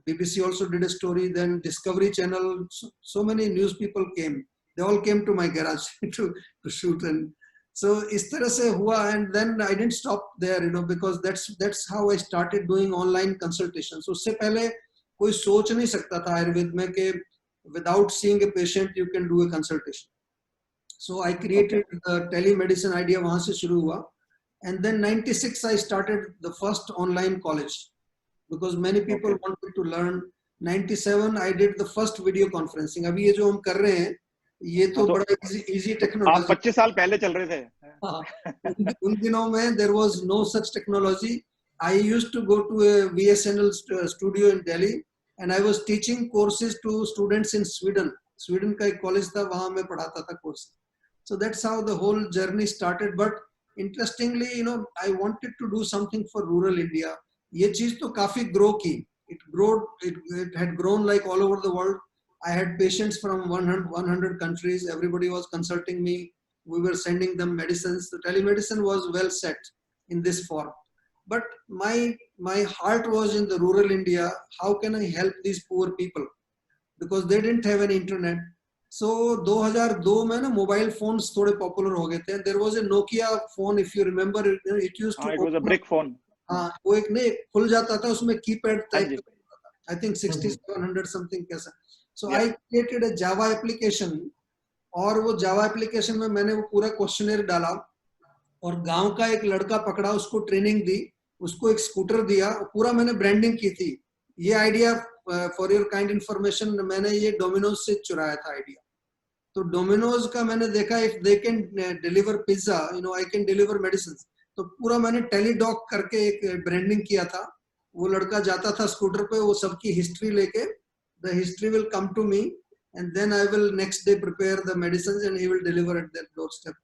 BBC also did a story. Then Discovery Channel. So many news people came. They all came to my garage to shoot. And so इस तरह से हुआ. And then I didn't stop there, because that's how I started doing online consultations. So उससे पहले कोई सोच नहीं सकता था आयुर्वेद में कि without seeing a patient you can do a consultation. So I created the telemedicine idea, वहाँ से शुरू हुआ. And then 96 I started the first online college because many people wanted to learn. 97 I did the first video conferencing. अभी ये जो हम कर रहे हैं ये तो बड़ा easy technology. 25 साल पहले चल रहे थे. उन दिनों में there was no such technology. I used to go to a VSNL studio in Delhi and I was teaching courses to students in Sweden. Sweden का एक college था, वहाँ मैं पढ़ाता था course. So that's how the whole journey started. But interestingly, you know, I wanted to do something for rural India. ये चीज तो काफी grow की. It had grown like all over the world. I had patients from 100 countries. Everybody was consulting me. We were sending them medicines. The telemedicine was well set in this form. But my heart was in the rural India. How can I help these poor people? Because they didn't have any internet. So 2002 में ना mobile phones थोड़े popular हो गए थे. There was a Nokia phone, if you remember. It used to. It was a brick phone. हाँ, वो एक नहीं खुल जाता था, उसमें keypad type. I think 6700 something कैसा. So I created a Java application. और वो Java application में मैंने वो पूरा questionnaire डाला और गांव का एक लड़का पकड़ा, उसको ट्रेनिंग दी, उसको एक स्कूटर दिया, पूरा मैंने ब्रांडिंग की थी. ये idea for your kind information मैंने ये डोमिनोज से चुराया था आइडिया. तो डोमिनोज का मैंने देखा if they can deliver pizza, you know I can deliver medicine. तो पूरा मैंने टेलीडॉक करके एक ब्रांडिंग किया था. वो लड़का जाता था स्कूटर पे, वो सबकी हिस्ट्री लेके, the history will come to me and then I will next day prepare the medicines and he will deliver at their doorstep.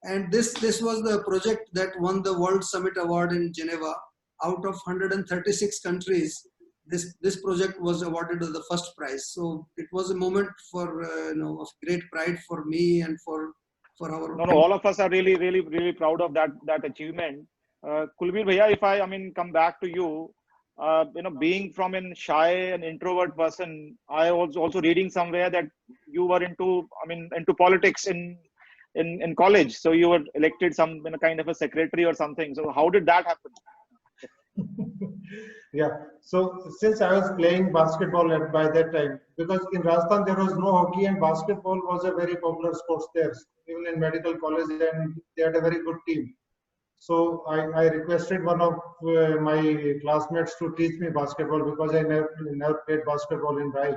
And this was the project that won the World Summit Award in Geneva. Out of 136 countries, this project was awarded the first prize. So it was a moment for of great pride for me and for our. No, all of us are really proud of that achievement. Kulbir Bhaiya, if I come back to you. Being from a shy and introvert person, I was also reading somewhere that you were into politics in college. So you were elected some kind of a secretary or something. So how did that happen? Yeah. So since I was playing basketball by that time, because in Rajasthan there was no hockey and basketball was a very popular sports there, even in medical college, and they had a very good team. So I requested one of my classmates to teach me basketball because I never played basketball in Rai.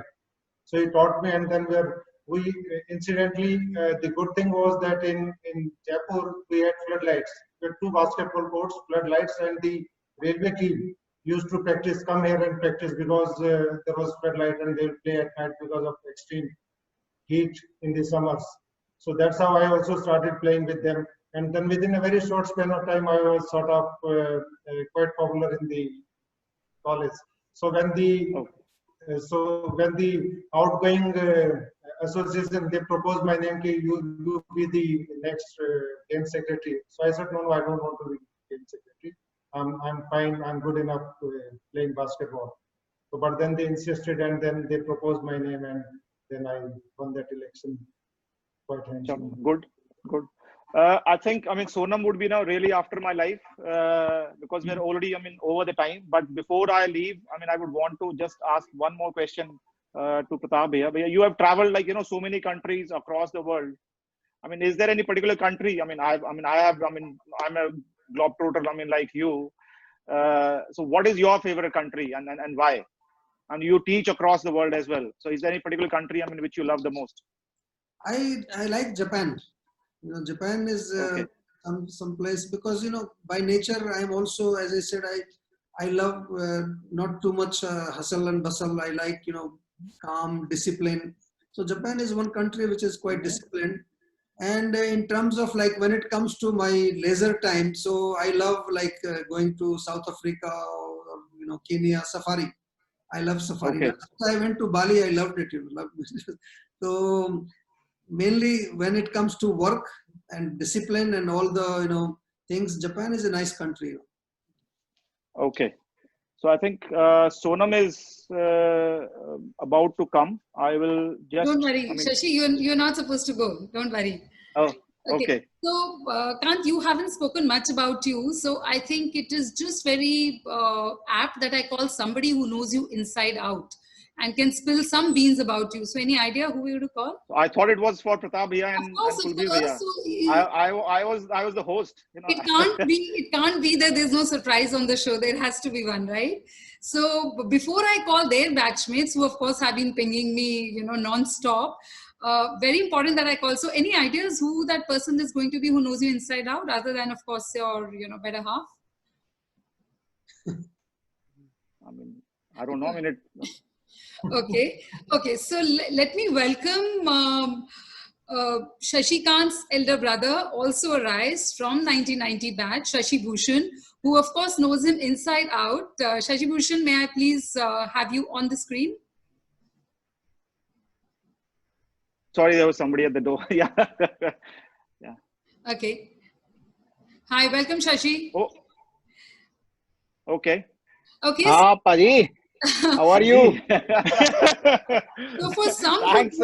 So he taught me, and then we incidentally, the good thing was that in Jaipur we had floodlights. We had 2 basketball courts, floodlights, and the railway team used to come here and practice because there was floodlight and they would play at night because of extreme heat in the summers. So that's how I also started playing with them. And then within a very short span of time, I was sort of quite popular in the college. So when the outgoing association, they proposed my name, you be the next game secretary. So I said, no, I don't want to be game secretary. I'm fine. I'm good enough playing basketball. So, but then they insisted, and then they proposed my name, and then I won that election quite handsomely. Good. I think Sonam would be now really after my life because we're already over the time. But before I leave, I would want to just ask one more question to Pratap Bhaiya. You have traveled so many countries across the world. Is there any particular country? I'm a globetrotter. Like you. So what is your favorite country and why? And you teach across the world as well. So is there any particular country which you love the most? I like Japan. Japan is some place because by nature I'm also, as I said, I love not too much hustle and bustle. I like calm, discipline. So Japan is one country which is quite disciplined. And in terms of when it comes to my leisure time, so I love going to South Africa or Kenya, safari. I love safari. Okay. I went to Bali. I loved it. So mainly when it comes to work and discipline and all the things, Japan is a nice country. Okay, so I think Sonam is about to come. I will just. Don't worry, Shashi. You're not supposed to go. Don't worry. Oh, okay. So Kant, you haven't spoken much about you. So I think it is just very apt that I call somebody who knows you inside out. and can spill some beans about you. So any idea who we would call? I thought it was for Pratap Bhaiya and Of Kulbir course. Bhaiya. So I was the host. You know. it can't be that there's no surprise on the show. There has to be one, right? So before I call their batchmates, who of course have been pinging me, non-stop, very important that I call. So any ideas who that person is going to be who knows you inside out, other than of course your better half? I mean, I don't know. I mean, Okay. So let me welcome Shashi Kant's elder brother, also a rise from 1990 batch, Shashi Bhushan, who of course knows him inside out. Shashi Bhushan, may I please have you on the screen? Sorry, there was somebody at the door. Yeah. Yeah. Okay. Hi, welcome, Shashi. Oh. Okay. Okay. Ah, Padi. How are you? So for some Thanks.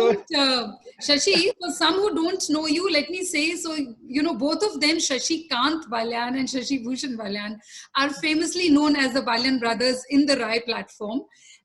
Shashi, for some who don't know you, let me say, so, both of them, Shashi Kant Balyan and Shashi Bhushan Balyan, are famously known as the Balyan brothers in the RAI platform.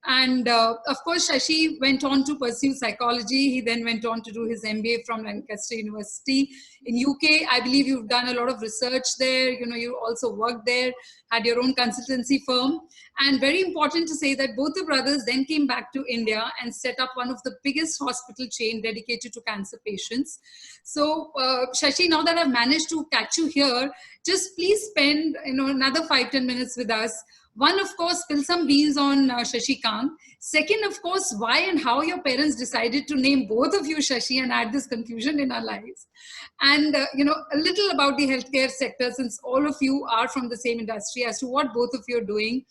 And of course, Shashi went on to pursue psychology. He then went on to do his MBA from Lancaster University in UK. I believe you've done a lot of research there. You also worked there, had your own consultancy firm. And very important to say that both the brothers then came back to India and set up one of the biggest hospital chain dedicated to cancer patients. So Shashi, now that I've managed to catch you here, just please spend another 5-10 minutes with us. One, of course, spill some beans on Shashi Kant. Second, of course, why and how your parents decided to name both of you Shashi and add this confusion in our lives. And, a little about the healthcare sector, since all of you are from the same industry, as to what both of you are doing.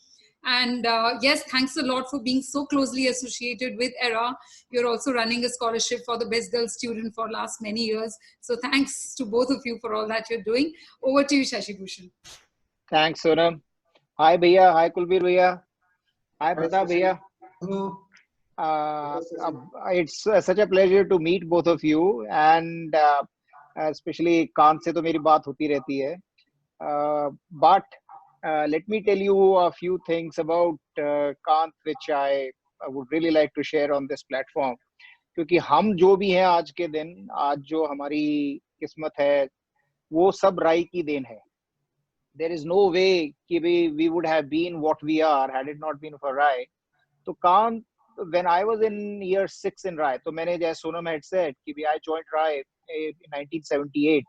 And yes, thanks a lot for being so closely associated with ERA. You're also running a scholarship for the Best Girl Student for last many years. So thanks to both of you for all that you're doing. Over to you, Shashi Bhushan. Thanks, Sonam. Hi, Bhaiya. Hi, Kulbir Bhaiya. Hi, Pratap Bhaiya. Hello. It's such a pleasure to meet both of you, and especially Kant se to meri baat hoti rehti hai. But let me tell you a few things about Kant, which I would really like to share on this platform. क्योंकि हम जो भी हैं आज के दिन, आज जो हमारी किस्मत है, वो सब राय की देन है. There is no way कि we would have been what we are had it not been for RAI. तो Kant, when I was in year 6 in RAI, तो मैंने जैसे Sonam had said कि I joined RAI in 1978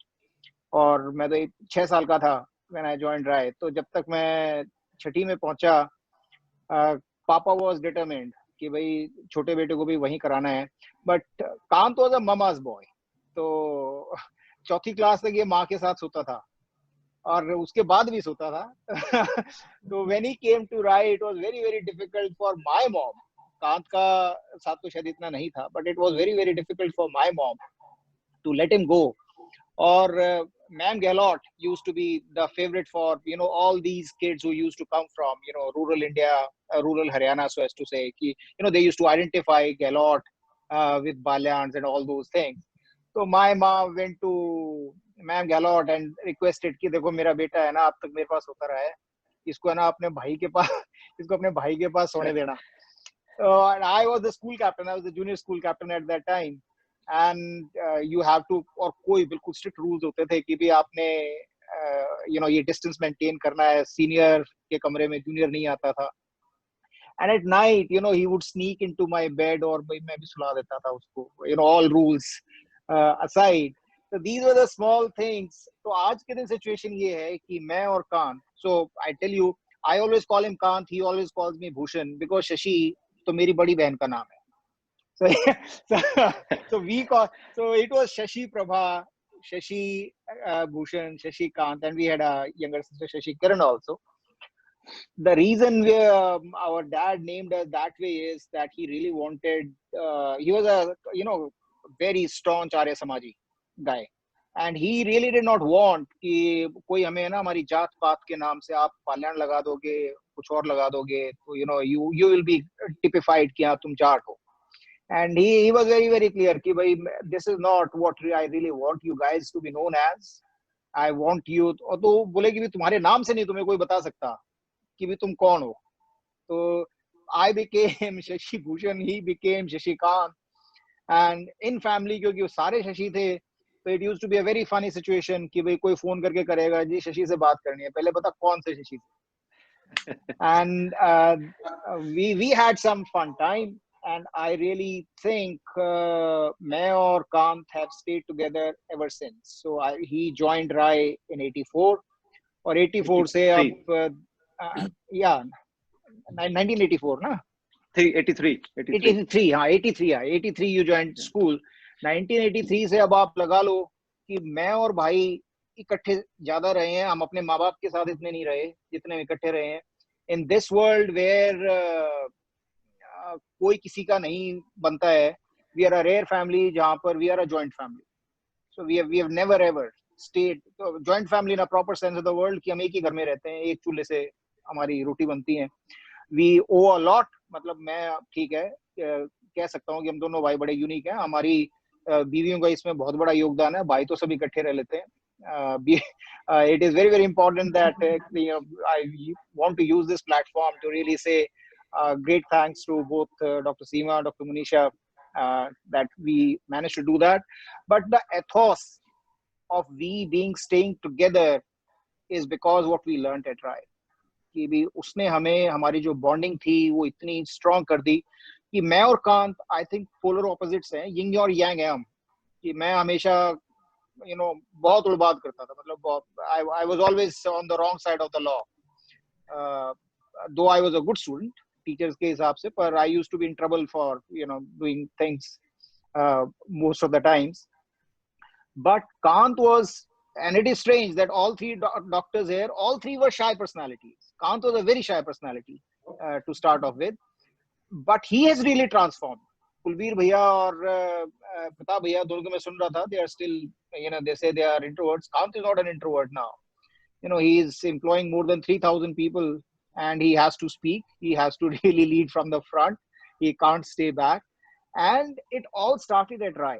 और मैं तो 6 साल का था when I joined RAI. तो जब तक मैं छठी में पहुंचा, पापा was determined कि भाई छोटे बेटे को भी वहीं कराना है. But Kant was a mama's boy. तो चौथी क्लास तक ये माँ के साथ सोता था और उसके बाद भी सोता था. तो when he came to RAI, it was very, very difficult for my mom. Kant का साथ तो शायद इतना नहीं था, but it was very, very difficult for my mom to let him go. Or Ma'am Gehlot used to be the favorite for all these kids who used to come from rural India, rural Haryana, so as to say. Ki, they used to identify Gehlot with Balyans and all those things. So my mom went to Ma'am Gehlot and requested कि देखो मेरा बेटा है ना अब तक मेरे पास होता रहा है, इसको है ना अपने भाई के पास सोने देना. And I was the school captain. I was the junior school captain at that time. And you have to, और कोई बिल्कुल strict rules होते थे कि भी आपने ये distance maintain करना है. Senior के कमरे में junior नहीं आता था. And at night, he would sneak into my bed और मैं भी सुला देता था उसको. All rules aside. So these were the small things. तो आज के दिन situation ये है कि मैं और Kant. So I tell you, I always call him Kant. He always calls me Bhushan because Shashi तो मेरी बड़ी बहन का नाम है. So it was Shashi Prabha, Shashi Bhushan, Shashi Kant, and we had a younger sister Shashi Kiran also. The reason our dad named us that way is that he really wanted. He was a very staunch Arya Samaji guy, and he really did not want कि कोई हमें ना हमारी जात पात के नाम से आप पाल्याण लगा दोगे, कुछ और लगा दोगे, तो you will be typified कि हाँ तुम जाट हो. And he was very, very clear कि भाई this is not what I really want you guys to be known as. I want you. और तो बोले कि भी तुम्हारे नाम से नहीं तुम्हें कोई बता सकता कि भी तुम कौन हो. तो I became Shashi Bhushan, he became Shashi Kant. And in family, क्योंकि वो सारे शशि थे, तो it used to be a very funny situation कि भाई कोई फोन करके करेगा जी शशि से बात करनी है, पहले बता कौन से शशि थे. And we had some fun time, and I really think मैं और Kant have stayed together ever since. So he joined RAI in 84, और 84 से अब yeah 1984 ना 83 हाँ 83 you joined school 1983 से अब आप लगा लो कि मैं और भाई इकट्ठे ज्यादा रहे हैं, हम अपने माँ बाप के साथ इतने नहीं रहे जितने इकट्ठे रहे हैं. इन दिस वर्ल्ड वेयर कोई किसी का नहीं बनता है. We are a rare family जहाँ पर we are a joint family. So we have never ever stayed joint family in a proper sense of the world कि हम एक ही घर में रहते हैं, एक चूल्हे से हमारी रोटी बनती है. वी ओ अ लॉट, मतलब मैं ठीक है कह सकता हूँ कि हम दोनों भाई बड़े यूनिक हैं. हमारी बीवियों का इसमें बहुत बड़ा योगदान है. भाई तो सब इकट्ठे रह लेते हैं. It is very important that I want to use this platform to really say great thanks to both Dr. Seema, Dr. Manisha, that we managed to do that. But the ethos of we being staying together is because what we learned at RAI. कि भी उसने हमें हमारी जो bonding थी वो इतनी strong कर दी कि मैं और Kant I think polar opposites हैं, यिंग और यांग हैं हम. कि मैं हमेशा बहुत उड़बाद करता था, मतलब I was always on the wrong side of the law. Though I was a good student teachers के हिसाब से, पर I used to be in trouble for doing things most of the times. But कांत वाज, and it is strange that all three doctors here, all three were shy personalities. Kant was a very shy personality to start off with, but he has really transformed. Kulbir bhaiya aur Pratap bhaiya, dono ko main sun raha tha, they are still, they say they are introverts. Kant is not an introvert now. He is employing more than 3,000 people, and he has to speak. He has to really lead from the front. He can't stay back. And it all started at RAI.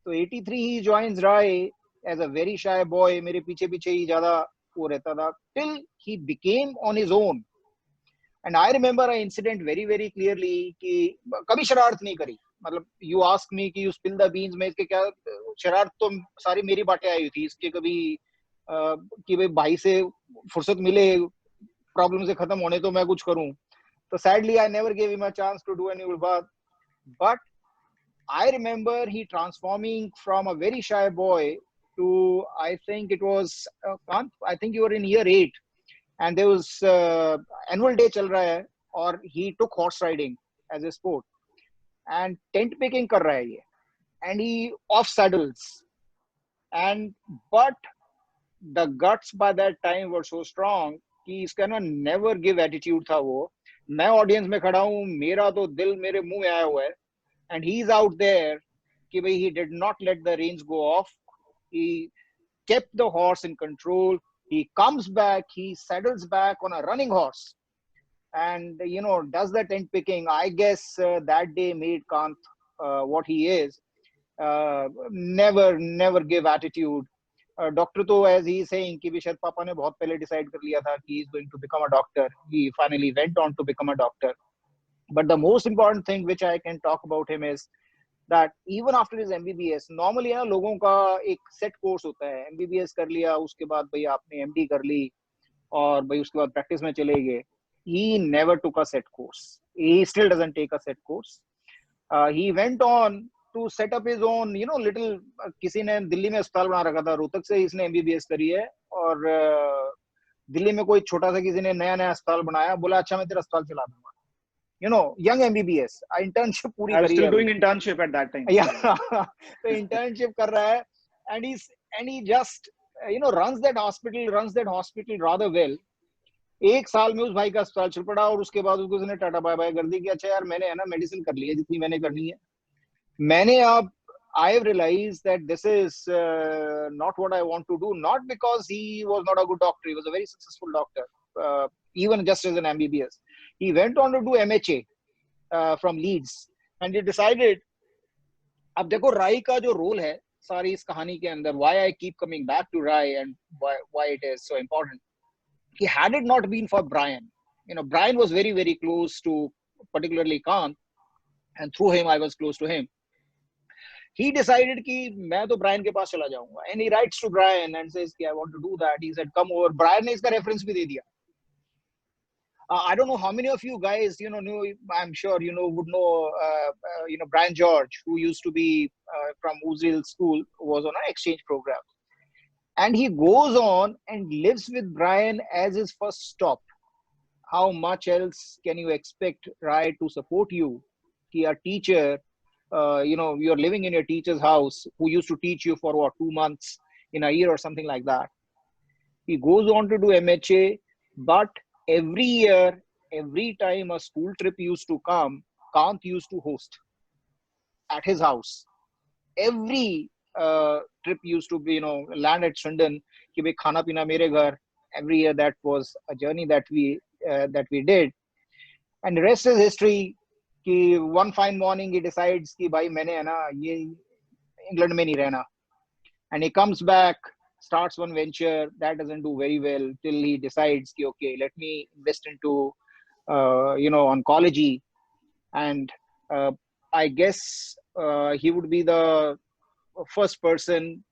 So 83 he joins RAI as a very shy boy. मेरे पीछे पीछे ही ज़्यादा वो रहता था till he became on his own. And I remember an incident very very clearly कि कभी शरारत नहीं करी. मतलब you ask me कि you spill the beans, मैं इसके क्या शरारत तो सारी मेरी बातें आई हुई थी. इसके कभी कि भाई से फुर्सत मिले प्रॉब्लम से खत्म होने तो मैं कुछ करूं. तो sadly I never gave him a chance to do any ulbad. But I remember he transforming from a very shy boy to, I think it was, I think you were in year 8, and there was annual day chal raha hai, or he took horse riding as a sport, and tent picking kar raha hai ye, and he off saddles, and but the guts by that time were so strong कि इसका ना never give attitude था वो. मैं audience में खड़ा हूँ, मेरा तो दिल मेरे मुंह में आया हुआ है, and he's out there कि भाई he did not let the reins go off. He kept the horse in control. He comes back, he saddles back on a running horse, and does the tent picking. I guess that day made Kant what he is. Never give attitude. Doctor तो as he is saying कि भी शायद पापा ने बहुत पहले decide कर लिया था कि he is going to become a doctor. He finally went on to become a doctor. But the most important thing which I can talk about him is that even after his MBBS, normally ना लोगों का एक set course होता है. MBBS कर लिया, उसके बाद भाई आपने MD कर ली, और भाई उसके बाद practice में चले गए. He never took a set course. He still doesn't take a set course. He went on to set up his own, little. किसी ने दिल्ली में अस्पताल बना रखा था, रोहतक से इसने MBBS करी है, और दिल्ली में कोई छोटा सा किसी ने नया अस्पताल बनाया, बोला अच्छा मैं तेरा अस्पताल चला दूंगा. Young MBBS, internship पूरी करी है. I was still doing internship at that time. Yeah, तो internship कर रहा है, and he just runs that hospital rather well. एक साल में उस भाई का अस्पताल चल पड़ा, और उसके बाद उसको उसने टाटा बाय बाय कर दी कि अच्छा यार मैंने है ना मेडिसिन कर ली है जितनी मैंने करनी है. मैंने अब I have realized that this is not what I want to do. Not because he was not a good doctor. He was a very successful doctor, even just as an MBBS. He went on to do MHA from Leeds, and he decided. अब देखो राय का जो role है सारी इस कहानी के अंदर, why I keep coming back to Rai and why it is so important. He had it not been for Brian, Brian was very very close to particularly Kant, and through him I was close to him. He decided कि मैं तो Brian के पास चला जाऊंगा, and he writes to Brian and says कि I want to do that. He said come over. Brian ने इसका reference भी दे दिया. I don't know how many of you guys, knew, I'm sure, would know, Brian George, who used to be from Uzil School, was on an exchange program. And he goes on and lives with Brian as his first stop. How much else can you expect, right, to support you? A teacher, you're living in your teacher's house who used to teach you for 2 months in a year or something like that. He goes on to do MHA, but every year, every time a school trip used to come, Kant used to host at his house. Every trip used to be, land at Swindon, ki bhai khana pina mere ghar. Every year that was a journey that we did. And the rest is history. Ki one fine morning he decides ki bhai maine hai na ye England mein nahi rehna. And he comes back, starts one venture that doesn't do very well till he decides ki, okay, let me invest into oncology. And I guess he would be the first person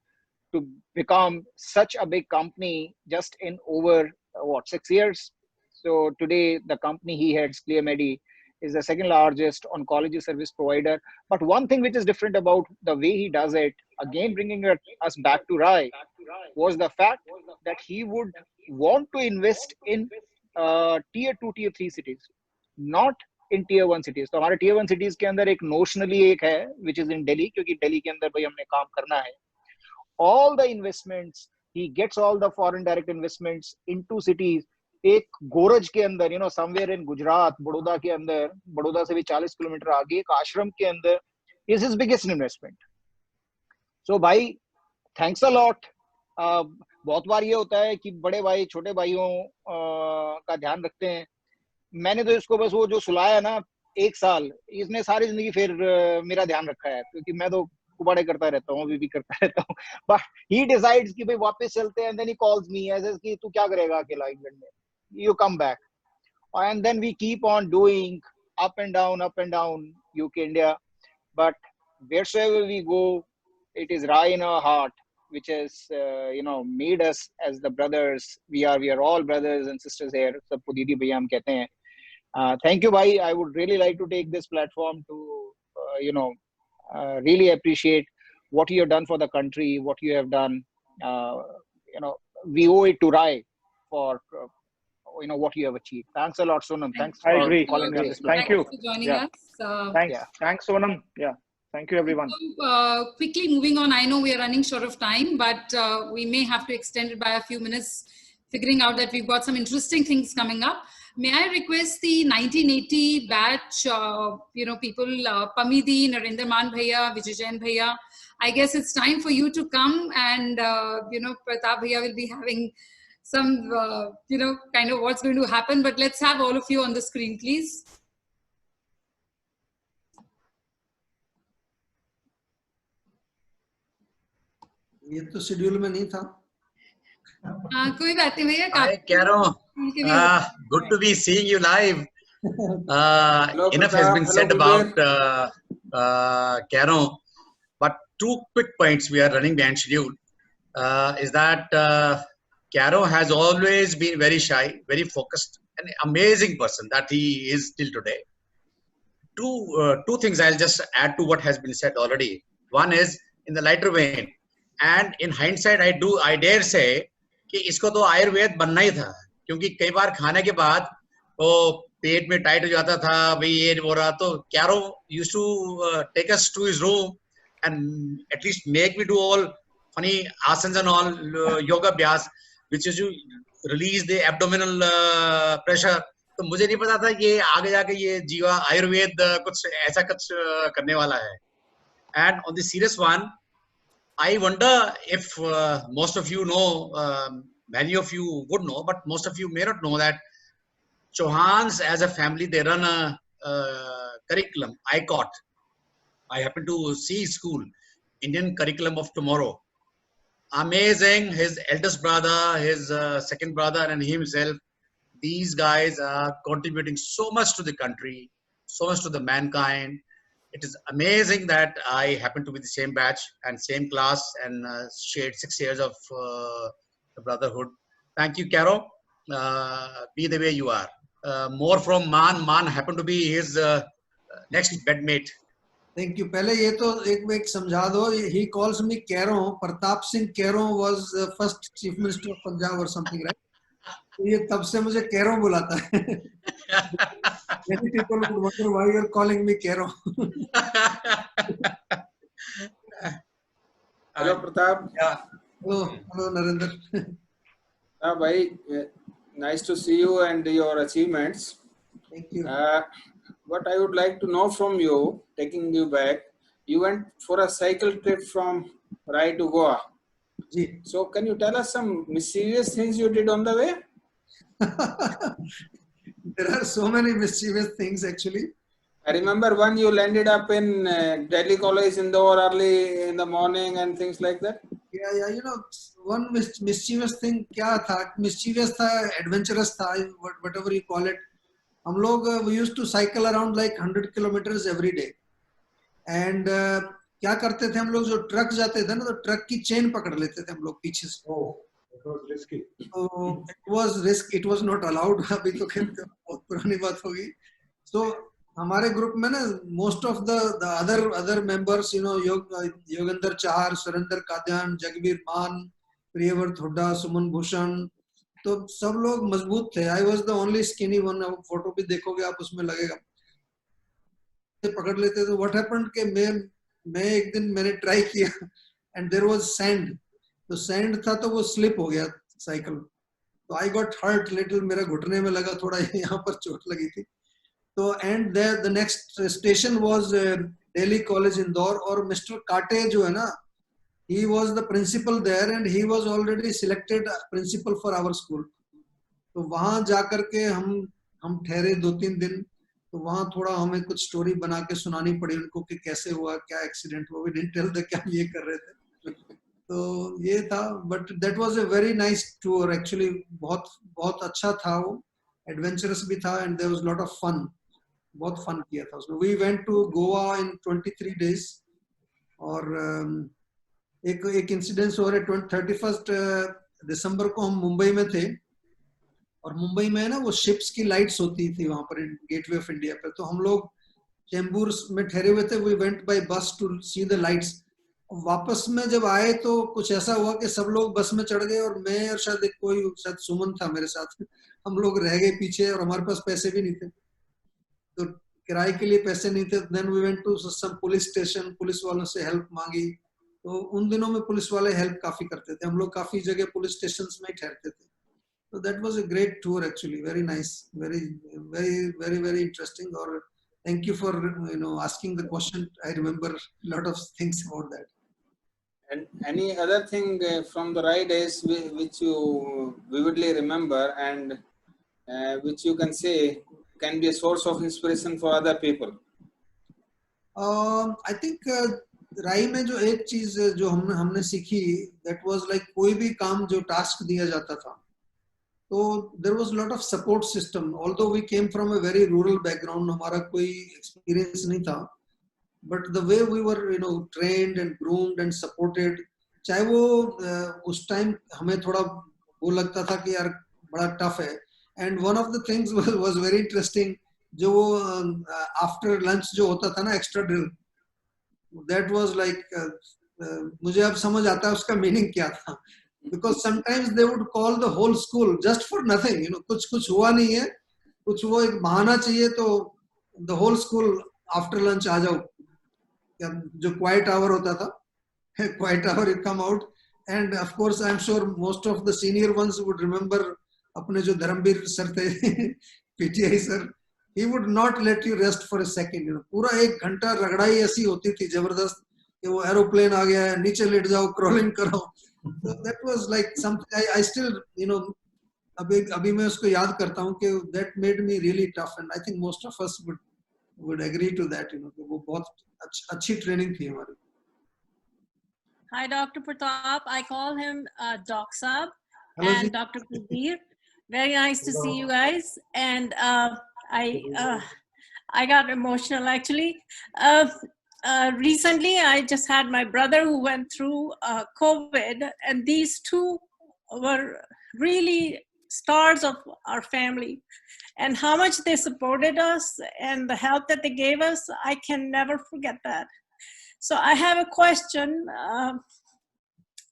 to become such a big company just in over 6 years. So today the company he heads, ClearMedi, is the second largest oncology service provider. But one thing which is different about the way he does it, again bringing us back to Rai, was the fact that he would want to invest in tier 2, tier 3 cities, not in tier 1 cities. So हमारे tier 1 cities के अंदर एक notionally एक है, which is in Delhi, क्योंकि Delhi के अंदर भाई हमने काम करना है. All the investments, he gets all the foreign direct investments into cities. एक गोरज के अंदर, somewhere in Gujarat, बड़ौदा के अंदर, बड़ौदा से भी 40 किलोमीटर आगे एक आश्रम के अंदर is his biggest investment. So भाई, thanks a lot. बहुत बार ये होता है कि बड़े भाई छोटे भाइयों का ध्यान रखते हैं. मैंने तो इसको बस वो जो सुलाया ना 1 साल, इसने सारी जिंदगी फिर मेरा ध्यान रखा है, क्योंकि मैं तो कुबाड़े करता रहता हूँ, अभी भी करता रहता हूँ. But he decides कि भाई वापस चलते हैं, and then he calls me as कि तू क्या करेगा अकेला इंग्लैंड में, you come back. And then we keep on doing up and down, UK, India. But wheresoever we go, it is Rai in our heart, which has, made us as the brothers. We are all brothers and sisters here. Sabko Didi Bhaiya hum kehte hain. Thank you, bhai. I would really like to take this platform to, really appreciate what you have done for the country, what you have done. We owe it to Rai for, what you have achieved. Thanks a lot, Sonam. Thanks for calling me on this platform. Thank you. For joining Yeah. us. Thanks, Sonam. Yeah. Thank you, everyone. So, quickly moving on, I know we are running short of time, but we may have to extend it by a few minutes, figuring out that we've got some interesting things coming up. May I request the 1980 batch, people, Pamidi, Narendra Man Bhaiya, Vijay Jain Bhaiya. I guess it's time for you to come, and, Pratap Bhaiya will be having some, kind of what's going to happen. But let's have all of you on the screen, please. ये तो schedule में नहीं था. कोई बात नहीं भैया. Hi, Caro. Good to be seeing you live. Enough has been said about Caro, but 2 quick points. We are running behind schedule. Is that Caro has always been very shy, very focused, an amazing person that he is till today. Two things I'll just add to what has been said already. One is in the lighter vein, and in hindsight, I dare say कि इसको तो आयुर्वेद बनना ही था, क्योंकि कई बार खाने के बाद वो पेट में टाइट हो जाता था, भाई ये हो रहा. तो Caro used to take us to his room and at least make me do all funny asanas and all yoga abhyas, which is to release the abdominal pressure. तो मुझे नहीं पता था ये आगे जाके ये जीवा आयुर्वेद कुछ ऐसा कुछ करने वाला है. And on the serious one, I wonder if most of you know, many of you would know, but most of you may not know that Chauhans as a family, they run a curriculum, ICOT. I happen to see school, Indian Curriculum of Tomorrow. Amazing. His eldest brother, his second brother and himself, these guys are contributing so much to the country, so much to the mankind. It is amazing that I happen to be the same batch and same class and shared 6 years of the brotherhood. Thank you, Caro. Be the way you are. More from Man. Man happened to be his next bedmate. Thank you. पहले ये तो एक समझा दो. He calls me Kero. Pratap Singh Kero was the first chief minister of Punjab or something, right? तो ये तब से मुझे Kero बुलाता है. Many people would wonder why you're calling me Kero. Hello, Pratap. Yeah. Hello, Narendra. Bhai, nice to see you and your achievements. Thank you. What I would like to know from you, taking you back, you went for a cycle trip from Rai to Goa. Ji. So can you tell us some mischievous things you did on the way? There are so many mischievous things actually. I remember when you landed up in Delhi College Indore early in the morning and things like that. Yeah, you know, one mischievous thing क्या था? Mischievous था, adventurous था, whatever you call it. हम लोग we used to cycle around like 100 kilometers every day. And क्या करते थे हम लोग, जो ट्रक जाते थे ना, तो ट्रक की चेन पकड़ लेते थे हम लोग पीछे से. Oh, it was risky. So it was risk. It was not allowed. अभी तो बहुत पुरानी बात होगी. So हमारे ग्रुप में ना most of the other members, you know, Yogendra Chahar, Surendra Kadian, Jagbir मान, प्रियव्रत हुड्डा, सुमन भूषण, तो सब लोग मजबूत थे. I was the only skinny one. अब फोटो भी देखोगे आप, उसमें लगेगा. पकड़ लेते थे. What happened कि मैं एक दिन मैंने ट्राई किया and there was sand. तो सैंड था तो वो स्लिप हो गया साइकिल. तो आई गॉट हर्ट लिटिल, मेरा घुटने में लगा थोड़ा, यहाँ पर चोट लगी थी. तो and the next station was Delhi college Indore. और मिस्टर काटे जो है ना, he was the principal there and he was already selected principal for our school. तो वहां जाकर के हम ठहरे 2-3 दिन. तो वहां थोड़ा हमें कुछ स्टोरी बना के सुनानी पड़ी उनको कि कैसे हुआ, क्या एक्सीडेंट हुआ. We didn't tell them क्या ये कर रहे थे. तो ये था. But that was a very nice tour actually. बहुत अच्छा था वो. एडवेंचरस भी था and there was lot of fun. बहुत फन किया था उसमें. We went to Goa in 23 days. और एक इंसिडेंस हो रहा है. 31 दिसंबर को हम मुंबई में थे. और मुंबई में ना वो शिप्स की लाइट्स होती थी वहां पर गेटवे ऑफ इंडिया पर. तो हम लोग चेंबूर में ठहरे हुए थे. वी वेंट बाय बस टू सी द लाइट्स. वापस में जब आए तो कुछ ऐसा हुआ कि सब लोग बस में चढ़ गए और मैं और शायद सुमन था मेरे साथ. हम लोग रह गए पीछे और हमारे पास पैसे भी नहीं थे. तो किराए के लिए पैसे नहीं थे. Then we went to some police station. Police वालों से हेल्प मांगी. तो उन दिनों में पुलिस वाले हेल्प काफी करते थे. हम लोग काफी जगह पुलिस स्टेशंस में ही ठहरते थे. So that was a great tour actually. Very nice. Very interesting. Or thank you for asking the question. I remember a lot of things about that. And any other thing from the Rai days which you vividly remember and which you can say can be a source of inspiration for other people? I think Rai में जो एक चीज जो हमने सीखी, that was like कोई भी काम जो टास्क दिया जाता था, तो there was a lot of support system. Although we came from a very rural background, हमारा कोई experience नहीं था, but the way we were trained and groomed and supported, चाहे वो उस टाइम हमें थोड़ा वो लगता था कि यार बड़ा टफ है. And one of the things was very interesting, जो वो after lunch जो होता था ना extra drill, that was like मुझे अब समझ आता है उसका meaning क्या था. Because sometimes they would call the whole school just for nothing. कुछ हुआ नहीं है, कुछ वो एक बहाना चाहिए, तो the whole school after lunch आ जाओ. जो quiet hour होता था, quiet hour you come out. And of course I'm sure most of the senior ones would remember अपने जो धर्मवीर सर थे, PTI sir, he would not let you rest for a second. पूरा 1 घंटा रगड़ाई ऐसी होती थी जबरदस्त कि वो एरोप्लेन आ गया है, नीचे लेट जाओ, crawling करो. So that was like something I still अभी मैं उसको याद करता हूँ कि that made me really tough, and I think most of us would agree to that. वो बहुत अच्छी training थी हमारी. Hi, Dr. Pratap. I call him Doc Saab. Hello, and Ji. Dr. Kulbir. Very nice to see you guys. And I got emotional actually. Recently, I just had my brother who went through COVID, and these two were really stars of our family. And how much they supported us and the help that they gave us, I can never forget that. So I have a question,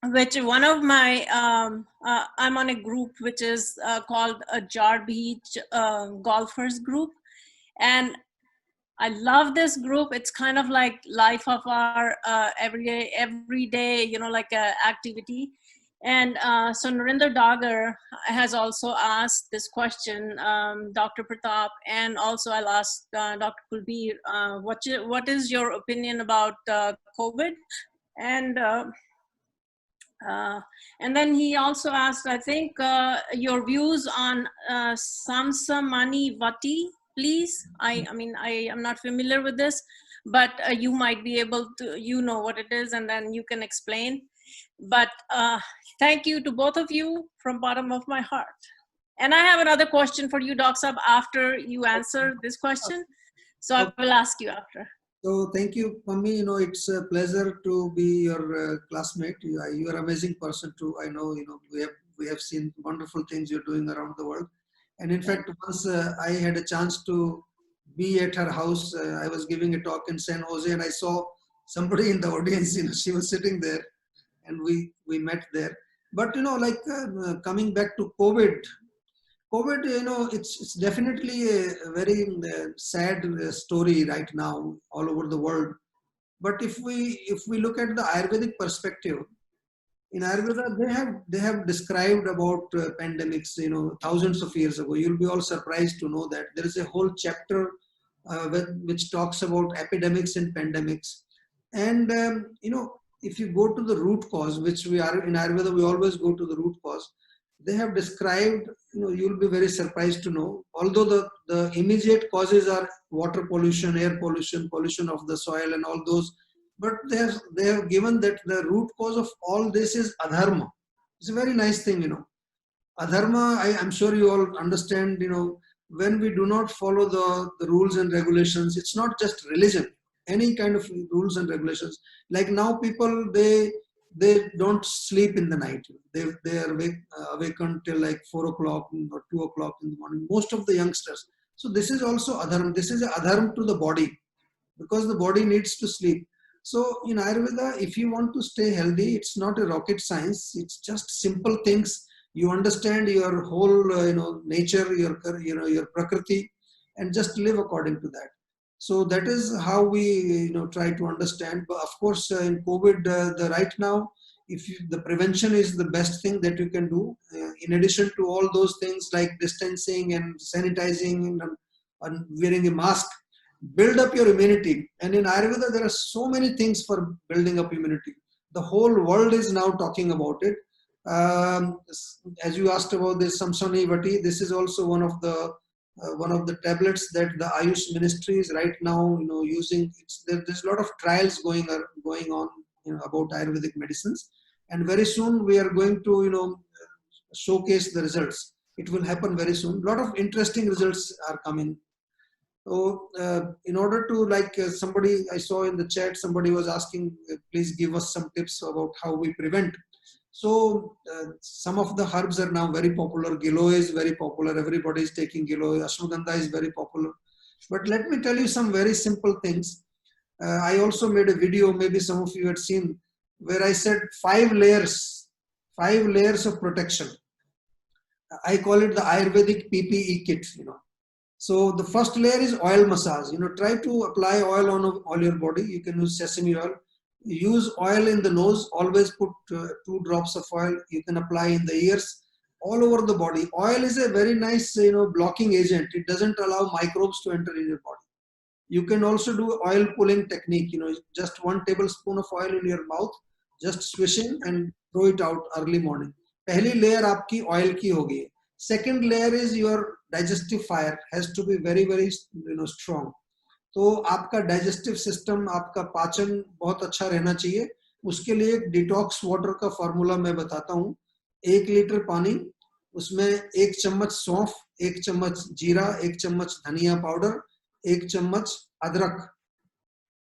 which one of my, I'm on a group which is called a Jar Beach Golfers Group. And I love this group. It's kind of like life of our every day, you know, like a activity. And so Narinder Dagar has also asked this question, Dr. Pratap, and also I'll ask Dr. Kulbir, what is your opinion about COVID? And then he also asked, I think, your views on Samsamani Vati, please. I mean, I am not familiar with this, but you might be able to, you know what it is, and then you can explain. But thank you to both of you from bottom of my heart. And I have another question for you, Doc Sab, after you answer this question. So I will ask you after. So thank you, Pammi. You know, it's a pleasure to be your classmate. You are an amazing person too. I know, you know, we have seen wonderful things you're doing around the world. And in fact, once I had a chance to be at her house. I was giving a talk in San Jose, and I saw somebody in the audience. You know, she was sitting there, and we met there. But you know, like coming back to COVID, you know, it's definitely a very sad story right now all over the world. But if we look at the Ayurvedic perspective, in Ayurveda they have described about pandemics, you know, thousands of years ago. You'll be all surprised to know that there is a whole chapter which talks about epidemics and pandemics. And you know, if you go to the root cause, which we are in Ayurveda, we always go to the root cause. They have described, you know, you'll be very surprised to know, although the immediate causes are water pollution, air pollution, pollution of the soil and all those, but they have given that the root cause of all this is adharma. It's a very nice thing, you know. Adharma, I'm sure you all understand, you know, when we do not follow the rules and regulations, it's not just religion, any kind of rules and regulations. Like now people, they don't sleep in the night. They are awakened till like 4 o'clock or 2 o'clock in the morning, most of the youngsters. So this is also adharma. This is a adharma to the body, because the body needs to sleep. So in Ayurveda, if you want to stay healthy, it's not a rocket science. It's just simple things. You understand your whole, you know, nature, your prakriti, and just live according to that. So that is how we, you know, try to understand. But of course, in COVID, right now, the prevention is the best thing that you can do. In addition to all those things like distancing and sanitizing and wearing a mask, build up your immunity. And in Ayurveda, there are so many things for building up immunity. The whole world is now talking about it. As you asked about this Samsoni Vati, this is also one of the tablets that the Ayush ministry is right now, you know, using. There's a lot of trials going on, you know, about Ayurvedic medicines, and very soon we are going to, you know, showcase the results. It will happen very soon. A lot of interesting results are coming. So in order to, like somebody I saw in the chat, somebody was asking, please give us some tips about how we prevent. So some of the herbs are now very popular. Giloy is very popular. Everybody is taking Giloy. Ashwagandha is very popular. But let me tell you some very simple things. I also made a video, maybe some of you had seen, where I said 5 layers of protection. I call it the Ayurvedic PPE kit, you know. So the first layer is oil massage. You know, try to apply oil on all your body. You can use sesame oil. Use oil in the nose. Always put 2 drops of oil. You can apply in the ears, all over the body. Oil is a very nice, you know, blocking agent. It doesn't allow microbes to enter in your body. You can also do oil pulling technique. You know, just 1 tablespoon of oil in your mouth, just swishing and throw it out early morning. Pehli layer aapki oil ki hogi. Second layer is your digestive fire has to be very, very, you know, strong. तो आपका digestive system, आपका पाचन बहुत अच्छा रहना चाहिए. उसके लिए एक डिटॉक्स वाटर का फॉर्मूला मैं बताता हूँ. 1 लीटर पानी, उसमें 1 चम्मच सौंफ, 1 चम्मच जीरा, 1 चम्मच धनिया पाउडर, 1 चम्मच अदरक,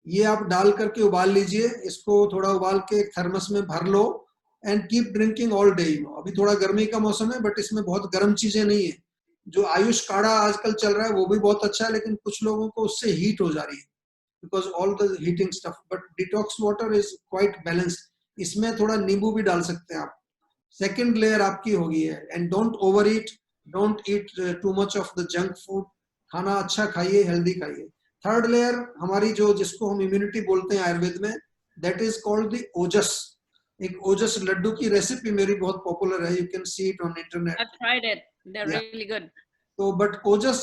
ये आप डाल करके उबाल लीजिए, इसको थोड़ा उबाल के एक थर्मस में भर लो and keep drinking all day. अभी थोड़ा गर्मी का मौसम है बट इसमें बहुत गर्म चीजें नहीं है। जो आयुष काढ़ा आजकल चल रहा है वो भी बहुत अच्छा है, लेकिन कुछ लोगों को उससे हीट हो जा रही है because all the heating stuff, but detox water is quite balanced. इसमें थोड़ा नींबू भी डाल सकते हैं आप। सेकेंड लेयर आपकी होगी है, and don't over eat, don't eat too much of the junk food, खाना अच्छा खाइए, हेल्दी खाइए। थर्ड लेयर हमारी जो जिसको हम इम्यूनिटी बोलते हैं आयुर्वेद में, दैट इज कॉल्ड द ओजस। एक ओजस लड्डू की रेसिपी मेरी बहुत पॉपुलर है, you can see it on internet. I've tried it. They're really good. So, but ojas,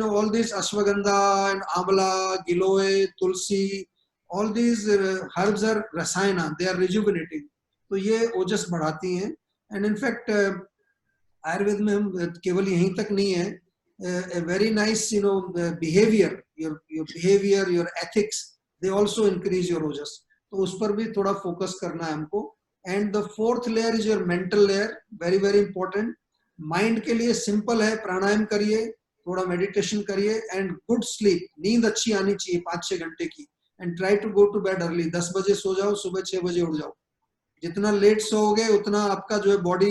all these ashwagandha and amla, giloy, tulsi, all these herbs are rasayana, they are rejuvenating. तो ये ओजस बढ़ाती हैं। And in fact Ayurveda में हम केवल यहीं तक नहीं है, a very nice behavior, your behavior, your ethics, they also increase your ojas. तो उस पर भी थोड़ा फोकस करना है हमको। And the fourth layer is your mental layer, very very important. Mind के लिए सिंपल है, प्राणायाम करिए, थोड़ा मेडिटेशन करिए एंड गुड स्लीप, नींद अच्छी आनी चाहिए 5-6 घंटे की। And try to go to bed early, 10 बजे सो जाओ, सुबह 6 बजे उठ जाओ। जितना लेट सोओगे उतना आपका जो है बॉडी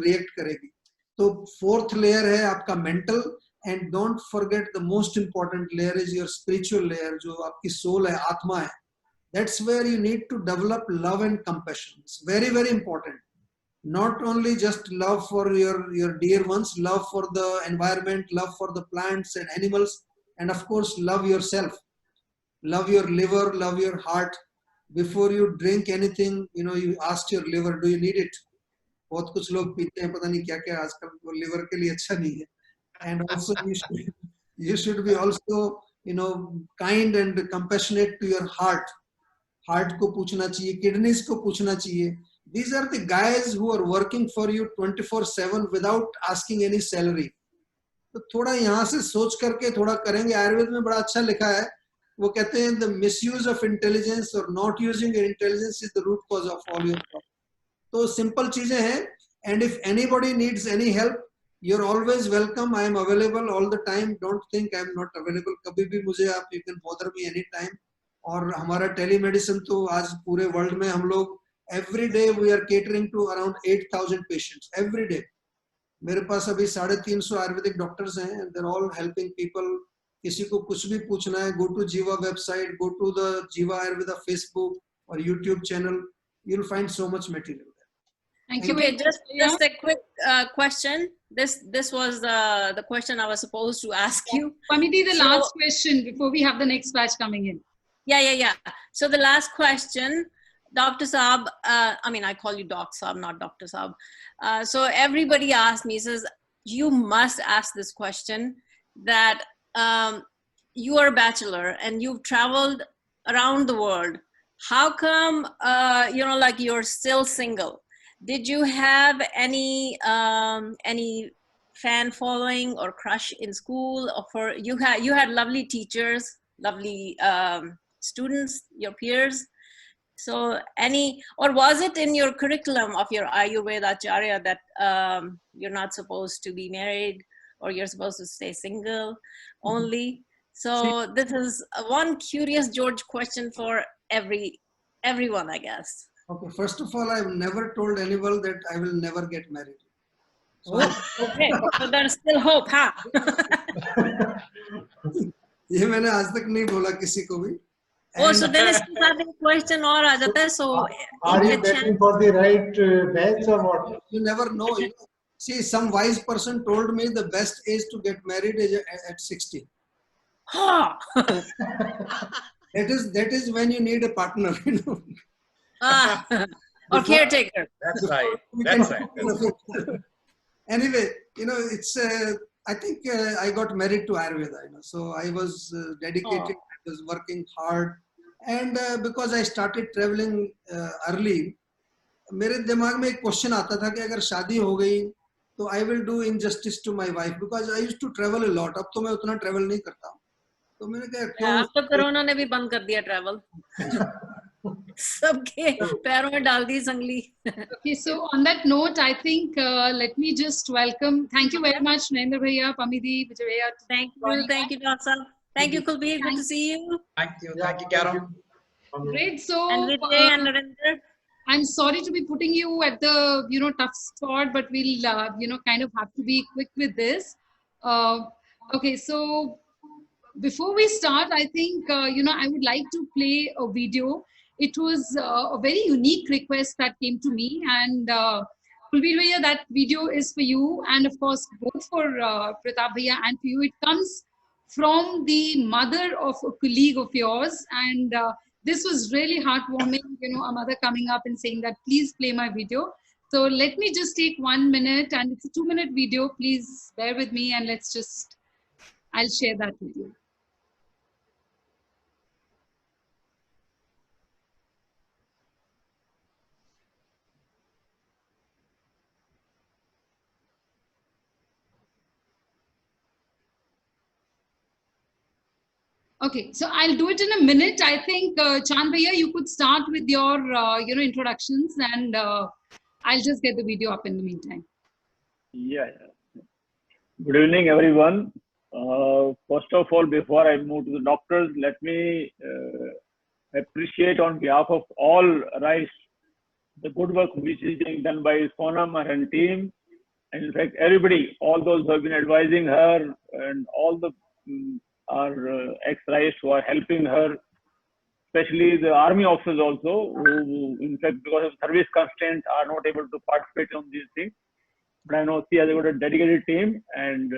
रिएक्ट करेगी। तो फोर्थ लेयर है आपका mental. And don't forget the most important layer is your spiritual layer, जो आपकी सोल है, आत्मा है। That's where you need to develop love and compassion. It's very, very important. Not only just love for your dear ones, love for the environment, love for the plants and animals, and of course, love yourself. Love your liver, love your heart. Before you drink anything, you ask your liver, do you need it? बहुत कुछ लोग पीते हैं, पता नहीं क्या क्या आजकल, वो लिवर के लिए अच्छा नहीं है। And also you should be also, kind and compassionate to your heart. Heart को पूछना चाहिए, किडनीज को पूछना चाहिए। These are the guys who are working for you 24/7 without asking any salary. तो थोड़ा यहाँ से सोच करके थोड़ा करेंगे। आयुर्वेद में बड़ा अच्छा लिखा है, वो कहते हैं the misuse of intelligence or not using your intelligence is the root cause of all your problems. तो सिंपल चीजें हैं। And if anybody needs any help, you're always welcome. I am available all the time. Don't think I am not available. कभी भी मुझे आप, you can bother me anytime. और हमारा telemedicine तो आज पूरे वर्ल्ड में हम लोग every day we are catering to around 8,000 patients every day. मेरे पास अभी 350 आयुर्वेदिक डॉक्टर्स हैं and they are all helping people. किसी को कुछ भी पूछना है, go to Jiva website, go to the Jiva Ayurveda Facebook और YouTube channel, you will find so much material. Thank you. Okay, just a quick question. This was the question I was supposed to ask you. Pamiti, the last question before we have the next batch coming in. Yeah. So the last question, Dr. Saab, I mean, I call you Doc Saab, not Dr. Saab. So everybody asked me, says, you must ask this question, that you are a bachelor and you've traveled around the world. How come, like you're still single? Did you have any fan following or crush in school? Or you had lovely teachers, lovely students, your peers. So or was it in your curriculum of your Ayurveda Acharya that you're not supposed to be married or you're supposed to stay single only? So this is one curious George question for everyone, I guess. Okay, first of all, I've never told anyone that I will never get married. So Okay, so there's still hope, huh? ये मैंने आज तक नहीं बोला किसी को भी। Oh, so then इसके साथ एक question और आ जाता है। So are you waiting for the right batch or what? You never know. See, some wise person told me the best age to get married is at 60. That is when you need a partner, or caretaker. That's right. Anyway, it's I think I got married to Ayurveda, so I was dedicated, I was working hard, and because I started traveling early, मेरे दिमाग में एक question आता था कि अगर शादी हो गई तो I will do injustice to my wife, because I used to travel a lot. अब तो मैं उतना ट्रेवल नहीं करता हूँ, तो मैंने कहा अब तो कोरोना ने भी बंद कर दिया ट्रैवल। सबके पैरों में डाल दी Sangli. Okay, so on that note, I think let me just welcome. Thank you very much, Narendra Bhaiya, Pamidi, Vijaya. Thank you, Dr. Saab. Thank you, Kulbir. Good to see you. Thank you, Caro. Great. So, And Vijay and Narinder. I'm sorry to be putting you at the tough spot, but we'll kind of have to be quick with this. Okay, so before we start, I think I would like to play a video. It was a very unique request that came to me, and Kulbir Bhaiya, that video is for you, and of course both for Pratap Bhaiya and for you. It comes from the mother of a colleague of yours, and this was really heartwarming, a mother coming up and saying that, please play my video. So let me just take 1 minute, and it's a 2-minute video. Please bear with me, and I'll share that with you. Okay, so I'll do it in a minute. I think Chand Bhaiya, you could start with your introductions, and I'll just get the video up in the meantime. Yeah. Good evening, everyone. First of all, before I move to the doctors, let me appreciate on behalf of all RISE the good work which is being done by Sonam and her team. And in fact, everybody, all those who have been advising her, and all the our ex-RISE who are helping her, especially the army officers also, who in fact because of service constraints are not able to participate on these things. But I know she has got a dedicated team, and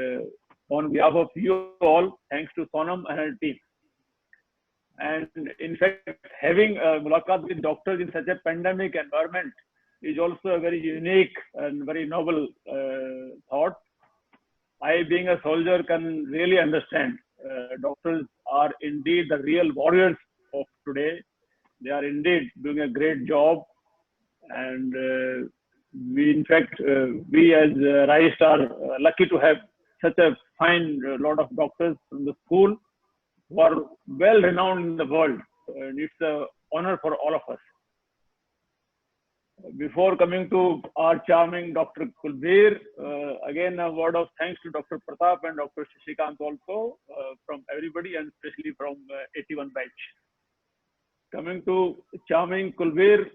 on behalf of you all, thanks to Sonam and her team. And in fact, having mulakat with doctors in such a pandemic environment is also a very unique and very noble thought. I, being a soldier, can really understand. Doctors are indeed the real warriors of today. They are indeed doing a great job, and we, in fact, we as RISE are lucky to have such a fine lot of doctors from the school who are well renowned in the world, and it's an honor for all of us. Before coming to our charming Dr. Kulbir, again a word of thanks to Dr. Pratap and Dr. Shashikant also, from everybody, and especially from 81 batch. Coming to charming Kulbir,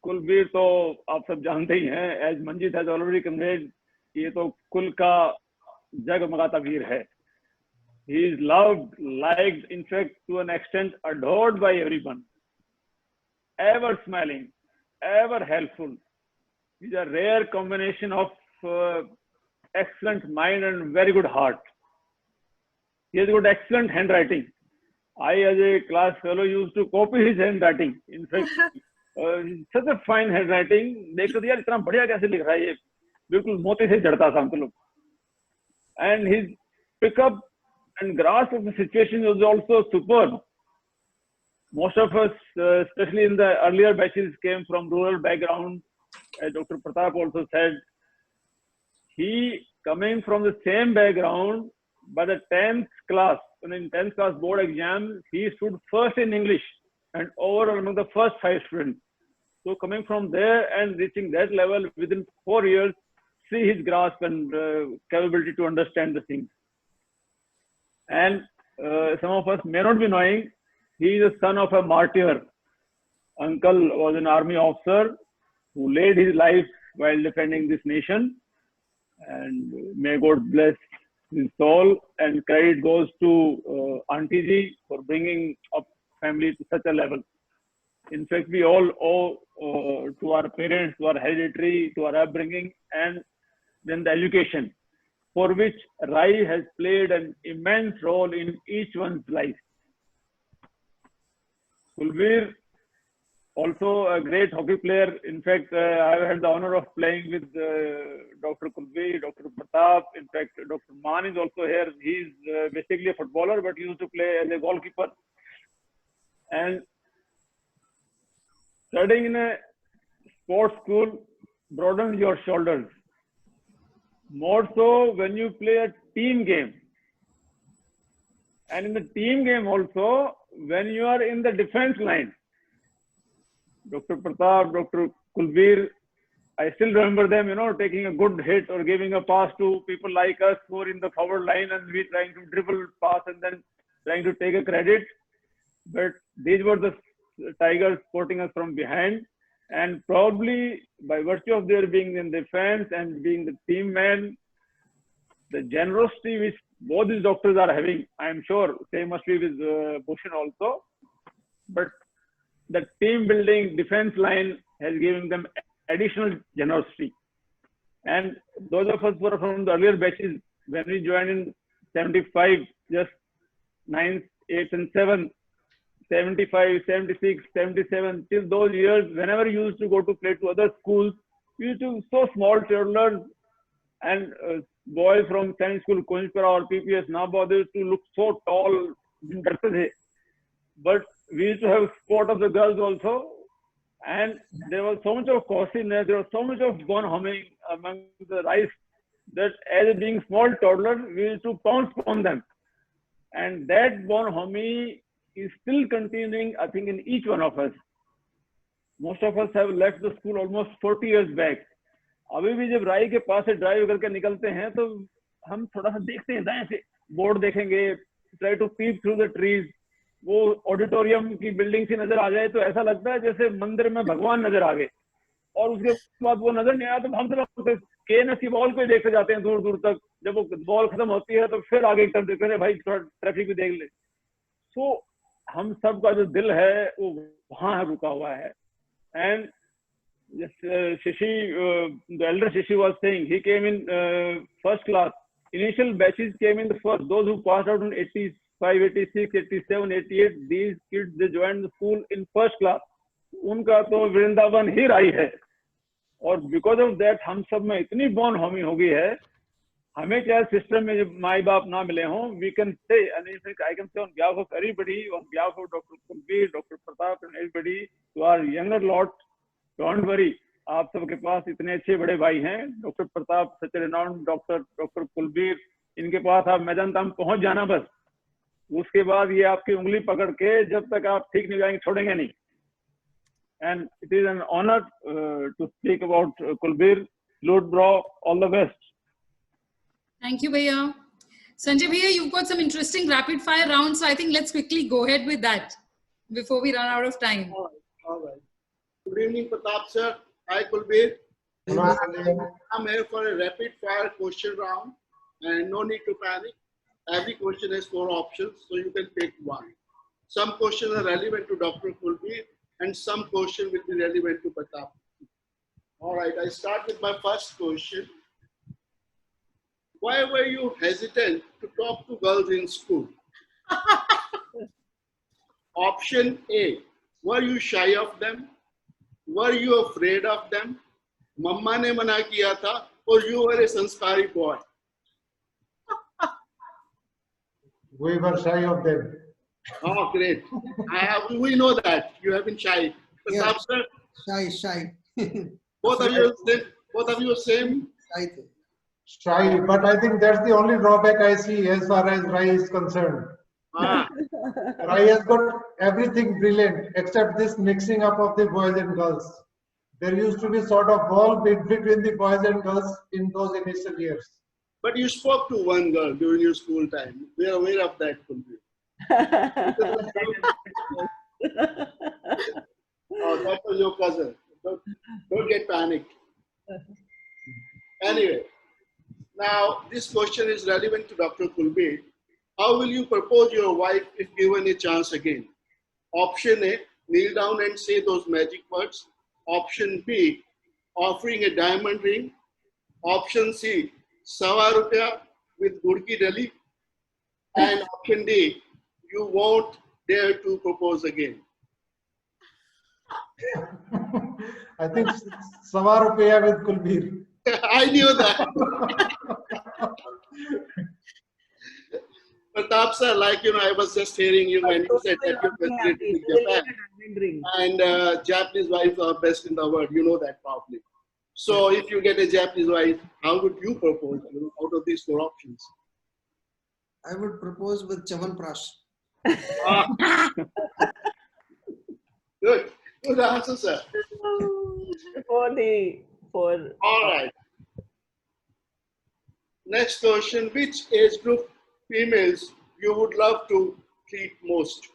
Kulbir तो आप सब जानते ही हैं, as Manjit has already conveyed, ये तो कुल का जगमगाता वीर है. He is loved, liked, in fact, to an extent adored by everyone. Ever smiling, ever helpful. He's a rare combination of excellent mind and very good heart. He has got excellent handwriting. I, as a class fellow, used to copy his handwriting. In fact, such a fine handwriting. देखो यार इतना बढ़िया कैसे लिख रहा है ये, बिल्कुल मोती से जड़ता था हम तो लोग. And his pickup and grasp of the situation was also superb. Most of us, especially in the earlier batches, came from rural background. As Dr. Pratap also said, he coming from the same background, by the 10th class, in 10th class board exam, he stood first in English and overall among the first 5 students. So coming from there and reaching that level within 4 years, see his grasp and capability to understand the things. And some of us may not be knowing, he is the son of a martyr. Uncle was an army officer who laid his life while defending this nation. And may God bless his soul. And credit goes to Auntie Ji for bringing up family to such a level. In fact, we all owe to our parents, to our hereditary, to our upbringing, and then the education, for which Rai has played an immense role in each one's life. Kulbir, also a great hockey player. In fact, I've had the honor of playing with Dr. Kulbir, Dr. Pratap. In fact, Dr. Man is also here. He's basically a footballer, but he used to play as a goalkeeper. And studying in a sports school broadens your shoulders. More so when you play a team game. And in the team game also, when you are in the defense line. Dr. Pratap, Dr. Kulbir, I still remember them, taking a good hit or giving a pass to people like us who are in the forward line, and we trying to dribble pass and then trying to take a credit. But these were the Tigers supporting us from behind, and probably by virtue of their being in defense and being the team man, the generosity which both these doctors are having, I am sure same must be with Bhushan also. But the team building defense line has given them additional generosity. And those of us who are from the earlier batches, when we joined in 75, just 9th, 8th and 7th, 75, 76, 77, till those years, whenever you used to go to play to other schools, we used to so small toddlers and boys from Saint School, Kunjpura or PPS, Nabha, they used to look so tall. But we used to have sport of the girls also. And there was so much of costliness, there was so much of bonhoming among the Rais that as being small toddlers, we used to pounce on them. And that bonhomie is still continuing, I think, in each one of us. Most of us have left the school almost 40 years back. अभी भी जब राई के पास से drive करके निकलते हैं तो हम थोड़ा सा देखते हैं, दाएं से बोर्ड देखेंगे, try to peep through the trees, वो ऑडिटोरियम की बिल्डिंग सी नजर आ जाए तो ऐसा लगता है जैसे मंदिर में भगवान नजर आ गए, और उसके बाद वो नजर नहीं आया तो हम सब के बॉल को ही देखते जाते हैं दूर दूर तक। जब वो बॉल खत्म होती है तो फिर आगे एक तरफ देखते हैं, भाई थोड़ा ट्रैफिक भी देख ले। तो हम सब का जो दिल है वो वहां रुका हुआ है। And Shishi, the elder Shishi was saying, he came in first class. Initial batches came in the first. Those who passed out in 85, 86, 87, 88, these kids, they joined the school in first class. उनका तो वृंदावन ही राई है, और because of that हम सब में इतनी bond Homi हो गई है। हमें चाहे सिस्टम में जब माई बाप ना मिले हों, we can say, I can say on behalf of everybody, on behalf of doctor Kulbir, doctor Pratap and everybody to our younger lot, don't worry, आप सबके पास इतने अच्छे बड़े भाई हैं, doctor Pratap, such renowned doctor, doctor Kulbir, इनके पास आप मैं जानता हम पहुंच जाना बस। उसके बाद ये आपकी उंगली पकड़ के जब तक आप ठीक नहीं जाएंगे छोड़ेंगे नहीं। And it is an honour to speak about Kulbir. Lord bro, all the best. Thank you, Bhaiya. Sanjay Bhaiya, you've got some interesting rapid fire rounds, so I think let's quickly go ahead with that before we run out of time. All right. Good evening, Pratap sir. Hi, Kulbir. I'm here for a rapid fire question round, and no need to panic. Every question has 4 options, so you can pick one. Some questions are relevant to Dr. Kulbir, and some questions will be relevant to Pratap. All right, I start with my first question. Why were you hesitant to talk to girls in school? Option A, were you shy of them? Were you afraid of them? Mamma ne mana kiya tha, or you were a sanskari boy? We were shy of them. Oh, great. We know that. You have been shy. Yeah. Sir, Shy. both of you same? Shy, but I think that's the only drawback I see as far as Rai is concerned. Rai has got everything brilliant except this mixing up of the boys and girls. There used to be sort of wall between the boys and girls in those initial years. But you spoke to one girl during your school time. We are aware of that. Oh, that was your cousin. Don't get panicked. Anyway, now this question is relevant to Dr. Kulbir. How will you propose your wife if given a chance again? Option A, kneel down and say those magic words. Option B, offering a diamond ring. Option C, ₹100 with Gurki Delhi. And option D, you won't dare to propose again. I think ₹100 with Kulbir. I knew that. Pratap sir, I was just hearing you when you said that you visited Japan, and Japanese wives are best in the world. You know that probably. So, if you get a Japanese wife, how would you propose out of these 4 options? I would propose with Chavanprash. Good answer, sir. for. All right. Next question: which age group females you would love to treat most?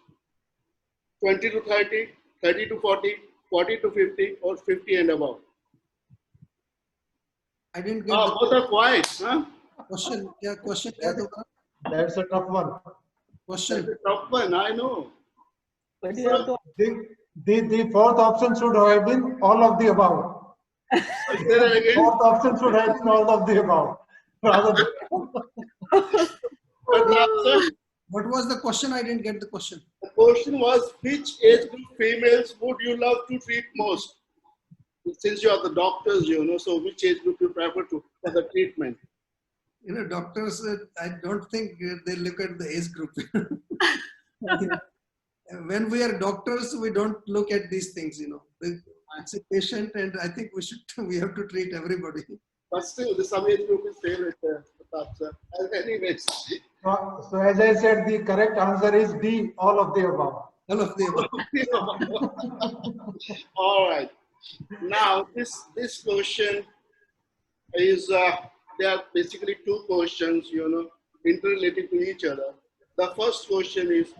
20 to 30, 30 to 40, 40 to 50, or 50 and above? I didn't get Oh, both are quiet, huh? question. क्या question क्या दोबारा? That's a tough one. Question. That's a tough one, I know. But you have to. The fourth option should have been all of the above. Say that again. Fourth option should have been all of the above. Rather than What was the question? I didn't get the question. The question was, which age group females would you love to treat most? Since you are the doctors, you know, so which age group you prefer to for the treatment? You know, doctors, I don't think they look at the age group. When we are doctors, we don't look at these things, you know. It's a patient, and I think we have to treat everybody. But still, the some age group is favorite, Pratap sir. Anyways. So as I said, the correct answer is D, all of the above. All of the above. All right. Now, this question is, there are basically two questions, you know, interrelated to each other. The first question is,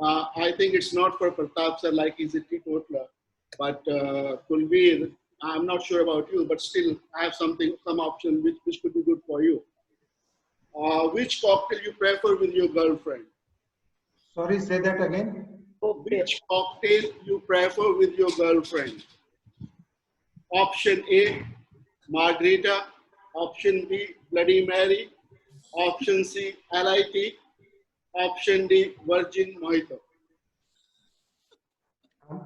I think it's not for Pratap sir, like he's a teetotaler, but Kulveer, I'm not sure about you, but still I have some option which could be good for you. Which cocktail you prefer with your girlfriend? Sorry, say that again. Which cocktail you prefer with your girlfriend? Option A, Margarita. Option B, Bloody Mary. Option C, LIT. Option D, Virgin Mojito.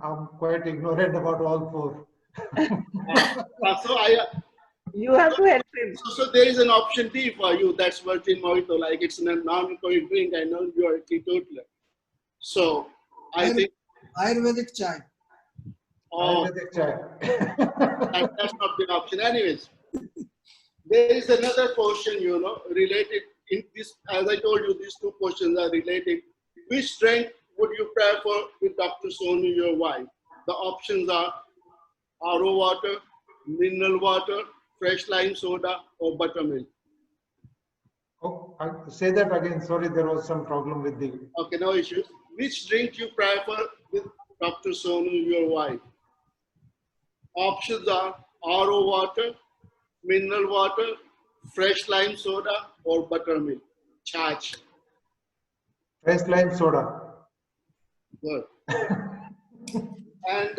I'm quite ignorant about all four. You have to help him. So there is an option D for you. That's Virgin Mojito. Like it's a non-alcoholic drink. I know you are a teetotaler. So I think Ayurvedic chai. Oh, Ayurvedic chai. that's not the option. Anyways, there is another question, you know, related in this. As I told you, these two questions are related. Which drink would you prefer with Dr. Sonu, your wife? The options are RO water, mineral water, fresh lime soda, or buttermilk. Oh, say that again. Sorry, there was some problem with the. Okay, no issues. Which drink you prefer with Dr. Sonu, your wife? Options are RO water, mineral water, fresh lime soda, or buttermilk. Charge. Fresh lime soda. Good. And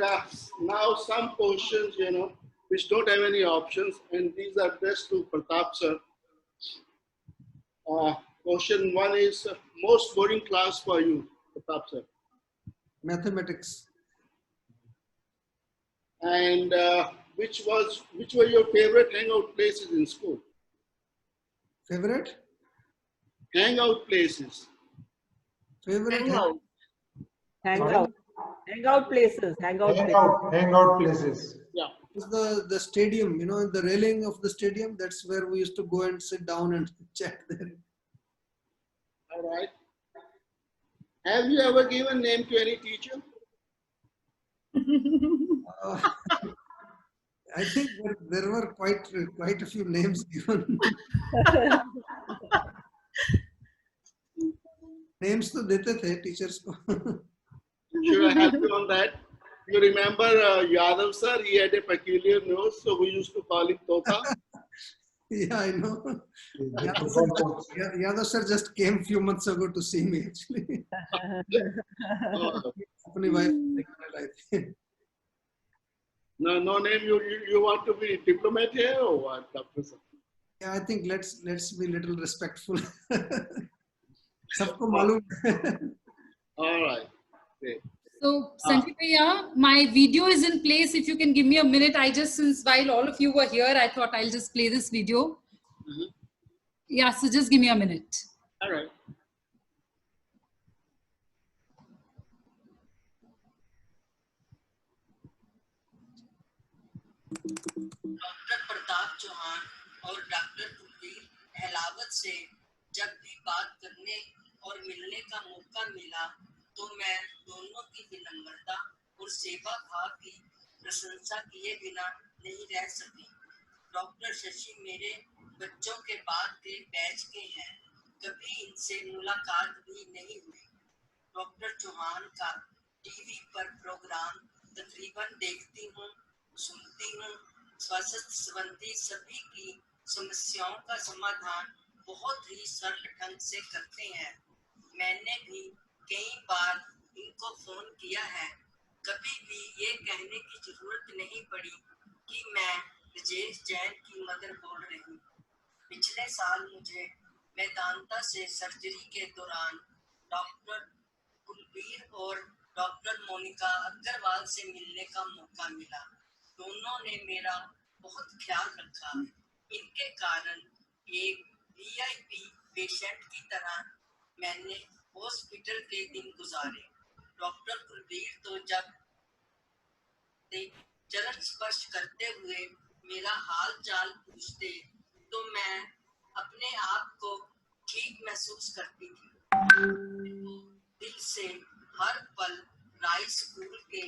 now some questions, you know, which don't have any options, and these are addressed to Pratap sir. Question one is most boring class for you, Pratap sir. Mathematics. And which were your favorite hangout places in school? Favorite? Hangout places. Favorite Hangout places. Hangout places. Yeah. It's the stadium, you know, the railing of the stadium. That's where we used to go and sit down and chat there. All right. Have you ever given name to any teacher? I think there were quite a few names given. Names तो देते थे teachers को. Should I help you on that? You remember Yadav sir? He had a peculiar nose, so we used to call him Tota. Yeah, I know. Yadav sir just came a few months ago to see me actually. Apni wife, I think. No name. You want to be diplomat here or what, Dr. sir? Yeah, I think let's be little respectful. सबको मालूम. All right. Okay. So, Sanjay Bhaiya, my video is in place. If you can give me a minute, since while all of you were here, I thought I'll just play this video. Yeah, so just give me a minute. All right. Doctor Pratap Chauhan और doctor Kulveer Ahlawat से जब भी बात करने और मिलने का मौका मिला तो मैं दोनों की विनम्रता और सेवा भाव की प्रशंसा किए बिना नहीं रह सकी। डॉक्टर शशि मेरे बच्चों के बाद के बैच के हैं, कभी इनसे मुलाकात भी नहीं हुई। डॉक्टर चौहान का टीवी पर प्रोग्राम तकरीबन देखती हूँ, सुनती हूँ। स्वास्थ्य संबंधी सभी की समस्याओं का समाधान बहुत ही सरल ढंग से करते हैं। मैंने भी कई बार इनको फोन किया है, कभी भी ये कहने की जरूरत नहीं पड़ी कि मैं राजेश जैन की मदर बोल रही हूँ। पिछले साल मुझे मेदांता से सर्जरी के दौरान डॉक्टर कुलबीर और डॉक्टर मोनिका अग्रवाल से मिलने का मौका मिला। दोनों ने मेरा बहुत ख्याल रखा। इनके कारण एक वीआईपी पेशेंट की तरह मैंने हॉस्पिटल के दिन गुजारे। डॉक्टर कुलबीर तो जब चरण स्पर्श करते हुए मेरा हाल चाल पूछते तो मैं अपने आप को ठीक महसूस करती थी। दिल से हर पल राय स्कूल के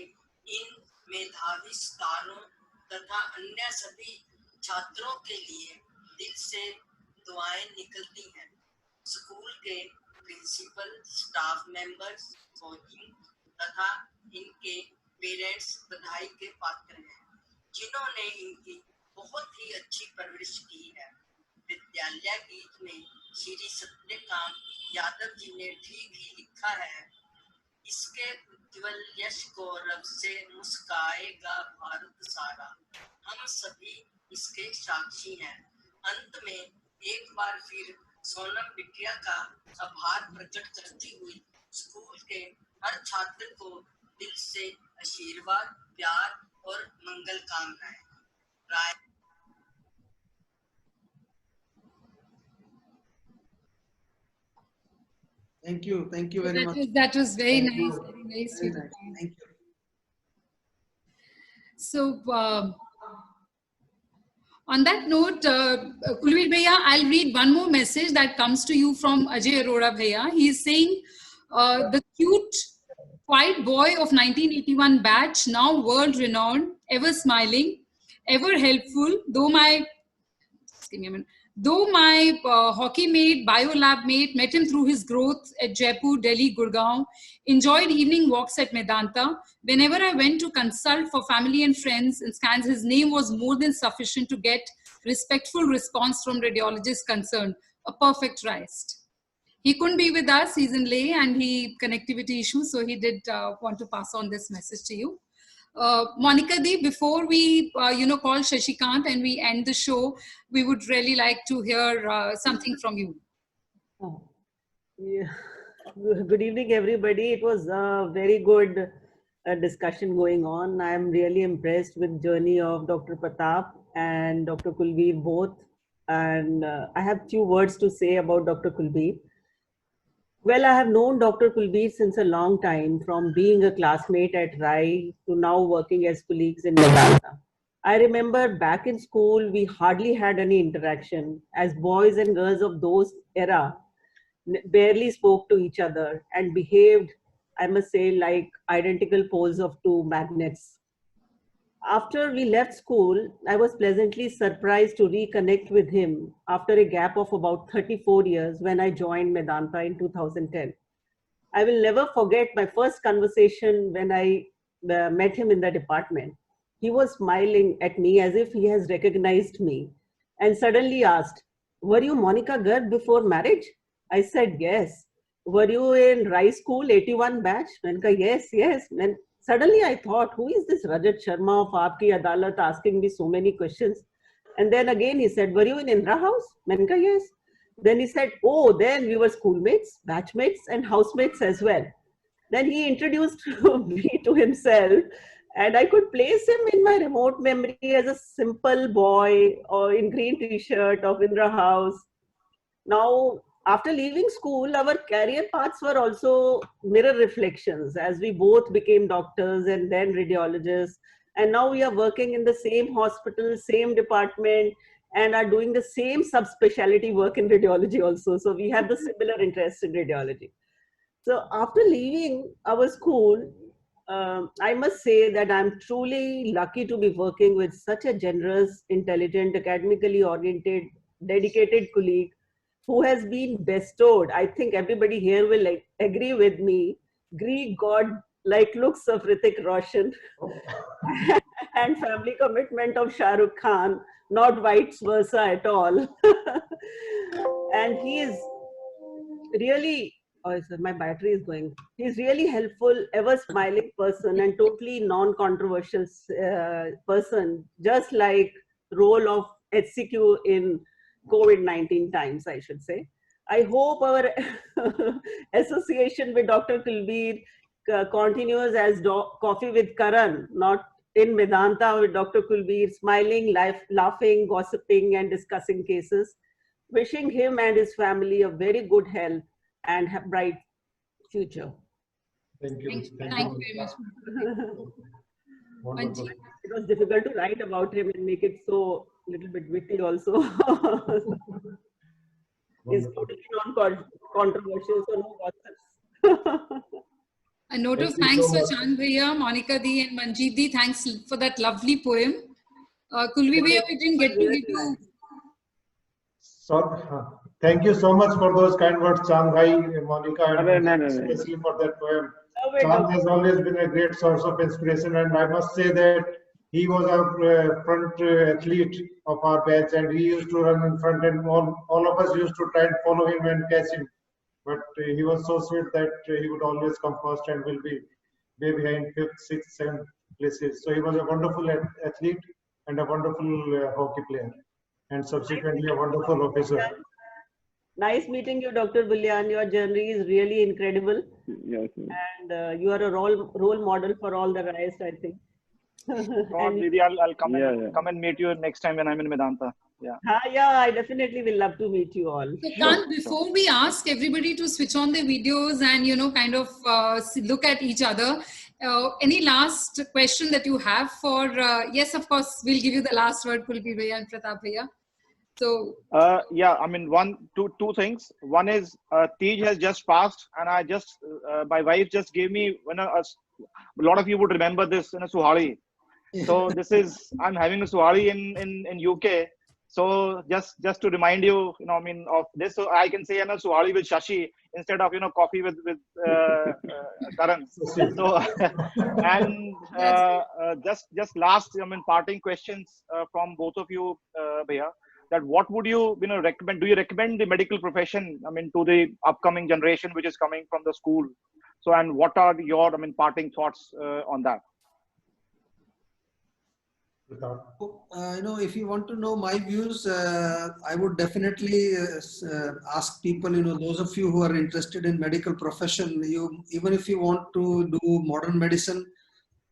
इन मेधावी सितारों तथा अन्य सभी छात्रों के लिए दिल से दुआएं निकलती हैं। स्कूल के प्रिंसिपल, स्टाफ मेंबर्स, कोचिंग तथा इनके पेरेंट्स बधाई के पात्र हैं, जिन्होंने इनकी बहुत ही अच्छी परवरिश की है। विद्यालय गीत में श्री सत्यकांत यादव जी ने ठीक ही लिखा है, इसके उज्जवल यश गौरव से मुस्काएगा भारत सारा, हम सभी इसके साक्षी हैं। अंत में एक बार फिर सोनम बिटिया का आभार प्रकट करती हुई स्कूल के हर छात्र को दिल से आशीर्वाद, प्यार और मंगल कामनाएं। राय Thank you very much. That was very Thank nice, you. very nice. Very nice. Thank you. So, on that note, Kulveer Bhaiya, I'll read one more message that comes to you from Ajay Arora Bhaiya. He's saying, the cute, quiet boy of 1981 batch, now world renowned, ever smiling, ever helpful, though my hockey mate, biolab mate, met him through his growth at Jaipur, Delhi, Gurgaon, enjoyed evening walks at Medanta. Whenever I went to consult for family and friends and scans, his name was more than sufficient to get respectful response from radiologists concerned. A perfect tryst. He couldn't be with us, he's in Leh and he connectivity issues, so he did want to pass on this message to you. Monica Di, before we call Shashikant and we end the show, we would really like to hear something from you. Yeah. Good evening, everybody. It was a very good discussion going on. I am really impressed with journey of Dr. Pratap and Dr. Kulveer both. And I have few words to say about Dr. Kulveer. Well, I have known Dr. Kulveer since a long time, from being a classmate at RAI to now working as colleagues in Medanta. I remember back in school, we hardly had any interaction, as boys and girls of those era barely spoke to each other and behaved, I must say, like identical poles of two magnets. After we left school, I was pleasantly surprised to reconnect with him after a gap of about 34 years when I joined Medanta in 2010. I will never forget my first conversation when I met him in the department. He was smiling at me as if he has recognized me and suddenly asked, "Were you Monica Garg before marriage?" I said, "Yes." "Were you in RAI School 81 batch?" Monica, "Yes, yes." And suddenly I thought, who is this Rajat Sharma of Aapki Adalat asking me so many questions? And then again he said, "Were you in Indra House?" Monica, "Yes." Then he said, "Oh, then we were schoolmates, batchmates and housemates as well." Then he introduced me to himself and I could place him in my remote memory as a simple boy or in green t-shirt of Indra House. Now, after leaving school, our career paths were also mirror reflections as we both became doctors and then radiologists. And now we are working in the same hospital, same department, and are doing the same subspecialty work in radiology also. So we have the similar interest in radiology. So after leaving our school, I must say that I'm truly lucky to be working with such a generous, intelligent, academically oriented, dedicated colleague who has been bestowed, I think everybody here will agree with me, Greek god like looks of Hrithik Roshan and family commitment of Shah Rukh Khan, not vice versa at all. And he is really, oh, sir, my battery is going. He's really helpful, ever smiling person and totally non-controversial person, just like role of HCQ in COVID-19 times, I should say. I hope our association with Dr. Kulbir continues as Coffee with Karan, not in Vedanta with Dr. Kulbir, smiling, laughing, gossiping, and discussing cases. Wishing him and his family a very good health and a bright future. Thank you. Thank you very much. Wonderful. It was difficult to write about him and make it so little bit witty also. He's totally non-controversial, so no gossips. A note of Thank you thanks so for much. Chand Bhaiya, Monica Di and Manjeet Di. Thanks for that lovely poem. Kulveer Bhaiya, we didn't get to give you. So, thank you so much for those kind words, Chand Bhai, Monica, and No. especially for that poem. Chand has always been a great source of inspiration, and I must say that he was our front athlete of our batch, and he used to run in front, and all of us used to try and follow him and catch him. But he was so sweet that he would always come first and will be way behind 5th, 6th, 7th places. So he was a wonderful athlete and a wonderful hockey player, and subsequently a wonderful officer. Nice meeting you, Dr. Bullian. Your journey is really incredible. Yes. And you are a role model for all the rest, I think. Maybe I'll come and meet you next time when I'm in Vedanta. Yeah. Yeah, I definitely will love to meet you all. So, Kant, before we ask everybody to switch on their videos and, kind of look at each other, any last question that you have for, yes, of course, we'll give you the last word, Kulveer Bhaiya and Pratap Bhaiya. So, yeah, I mean, two things. One is Tej has just passed, and I just, my wife just gave me, a lot of you would remember this in a Suhali. So this is, I'm having a Suhali in UK. So just to remind you, of this, so I can say, Suhali with Shashi instead of, coffee with Karan. So, and just last, parting questions from both of you, Bhaiya, that what would you, recommend? Do you recommend the medical profession, to the upcoming generation, which is coming from the school? So, and what are your, parting thoughts on that? If you want to know my views, I would definitely ask people, those of you who are interested in medical profession, even if you want to do modern medicine,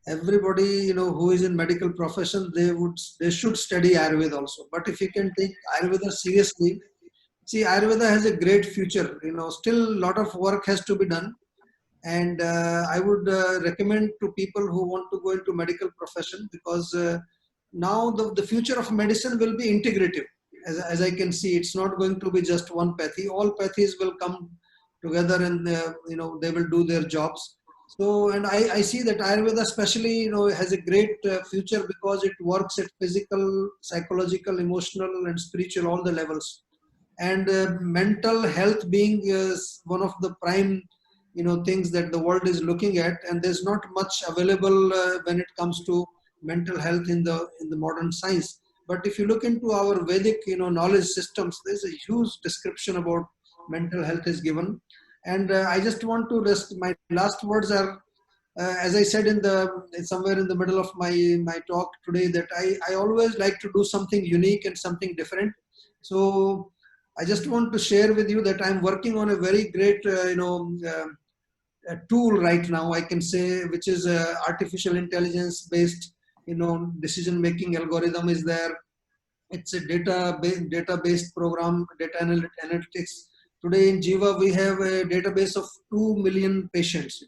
everybody, who is in medical profession, they should study Ayurveda also. But if you can take Ayurveda seriously, see, Ayurveda has a great future, still a lot of work has to be done. And I would recommend to people who want to go into medical profession, because now the future of medicine will be integrative. As I can see, it's not going to be just one pathy. All pathies will come together and they will do their jobs. So, and I see that Ayurveda especially, has a great future, because it works at physical, psychological, emotional and spiritual, all the levels. And mental health being one of the prime things that the world is looking at, and there's not much available when it comes to mental health in the modern science. But if you look into our Vedic knowledge systems, there's a huge description about mental health is given. And I just want to my last words are, as I said somewhere in the middle of my talk today, that I always like to do something unique and something different. So I just want to share with you that I'm working on a very great a tool right now, I can say, which is artificial intelligence based decision making algorithm is there. It's a data-based program, data analytics. Today in Jiva we have a database of 2 million patients,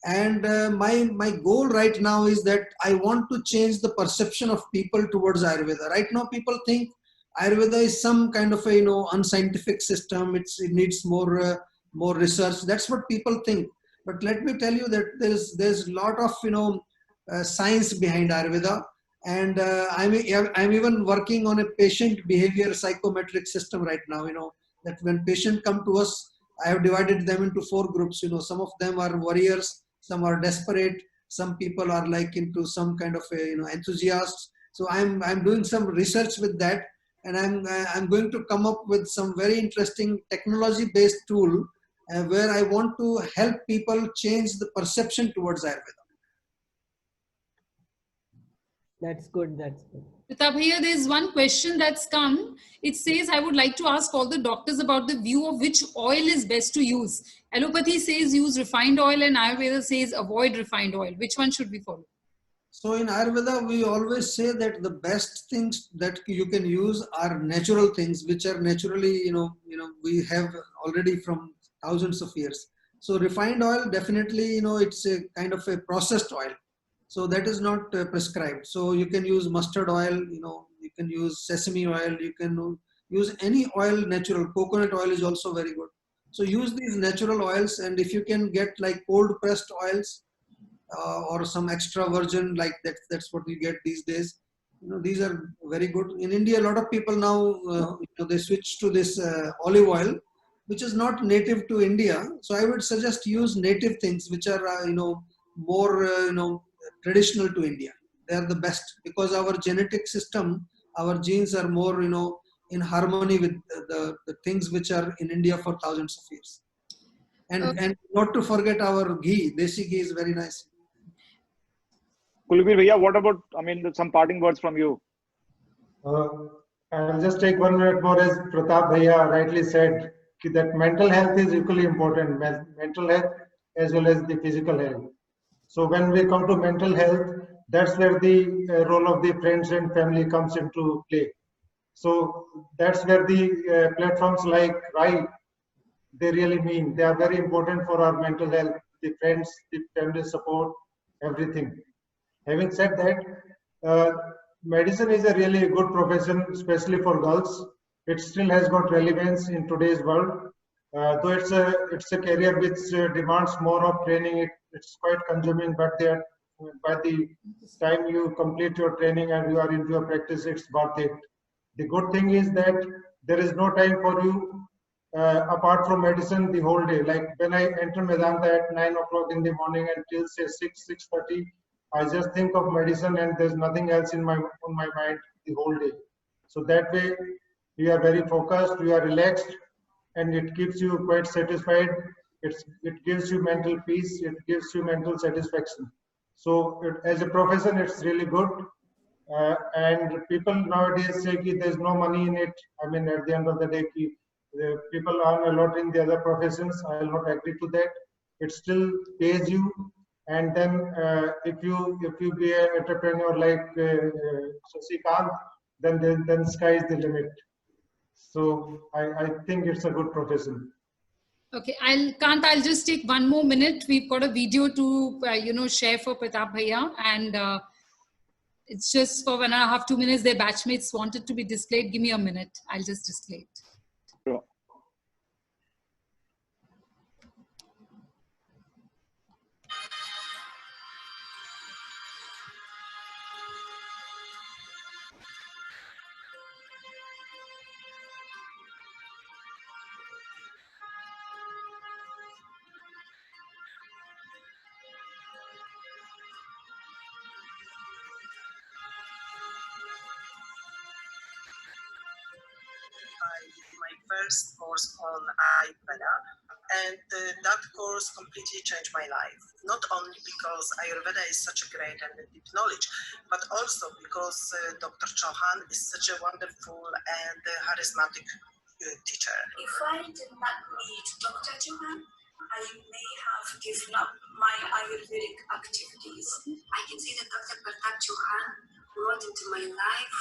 and my goal right now is that I want to change the perception of people towards Ayurveda. Right now people think Ayurveda is some kind of a unscientific system. It needs more research. That's what people think. But let me tell you that there's a lot of science behind Ayurveda, and I'm even working on a patient behavior psychometric system right now. That when patient come to us, I have divided them into 4 groups. Some of them are warriors, some are desperate, some people are like into some kind of enthusiasts. So I'm doing some research with that, and I'm going to come up with some very interesting technology-based tool where I want to help people change the perception towards Ayurveda. That's good. That's good. Pratap Bhaiya, there's one question that's come. It says, I would like to ask all the doctors about the view of which oil is best to use. Allopathy says use refined oil and Ayurveda says avoid refined oil. Which one should we follow? So in Ayurveda, we always say that the best things that you can use are natural things, which are naturally, we have already from thousands of years. So refined oil, definitely, it's a kind of a processed oil. So that is not prescribed. So you can use mustard oil, you can use sesame oil, you can use any oil natural. Coconut oil is also very good. So use these natural oils, and if you can get like cold pressed oils or some extra virgin like that, that's what you get these days. These are very good. In India, a lot of people now, they switch to this olive oil, which is not native to India. So I would suggest use native things, which are, more, traditional to India. They are the best because our genetic system, our genes are more, in harmony with the things which are in India for thousands of years. And not to forget our ghee, desi ghee is very nice. Kulveer Bhaiya, what about, some parting words from you? I'll just take 1 minute more. As Pratap Bhaiya rightly said, that mental health is equally important, mental health as well as the physical health. So when we come to mental health, that's where the role of the friends and family comes into play. So that's where the platforms like RAI, they really mean. They are very important for our mental health, the friends, the family support, everything. Having said that, medicine is a really good profession, especially for girls. It still has got relevance in today's world. Though it's a career which demands more of training, it's quite consuming, but by the time you complete your training and you are into your practice, it's worth it. The good thing is that there is no time for you apart from medicine the whole day. Like when I enter Medanta at 9 o'clock in the morning until say 6:30, I just think of medicine and there's nothing else on my mind the whole day. So that way you are very focused, you are relaxed, and it keeps you quite satisfied. It gives you mental peace, it gives you mental satisfaction. So as a profession, it's really good. And people nowadays say that there's no money in it. At the end of the day, people earn a lot in the other professions. I will not agree to that. It still pays you. And then if you be an entrepreneur like Shashikant, then sky is the limit. So I think it's a good profession. Okay, I'll just take 1 more minute. We've got a video to, share for Pratap Bhaiya, and it's just for 1.5 to 2 minutes. Their batchmates wanted to be displayed. Give me a minute. I'll just display it. Sure. I did my first course on Ayurveda, and that course completely changed my life. Not only because Ayurveda is such a great and deep knowledge, but also because Dr. Chauhan is such a wonderful and charismatic teacher. If I did not meet Dr. Chauhan, I may have given up my Ayurvedic activities. I can see that Dr. Pratap Chauhan brought into my life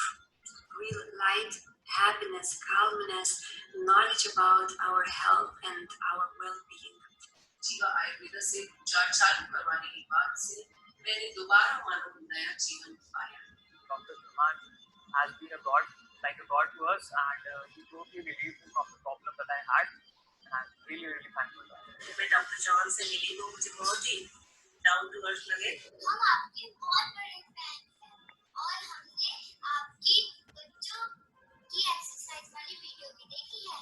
real light, happiness, calmness, knowledge about our health and our well-being. जीवा आयुर्वेद से उपचार चालू करवाने के बाद से मैंने दोबारा मानो नया जीवन पाया. Dr. Chauhan has been a god, like a god to us, and he totally relieved me from the problem that I had, and I'm really, really thankful. With Dr. Doctor John से मिली वो मुझे बहुत ही down to earth लगे। हम आपके बहुत बड़े fan हैं और हमने आपकी बच्चों की एक्सरसाइज वाली वीडियो भी देखी है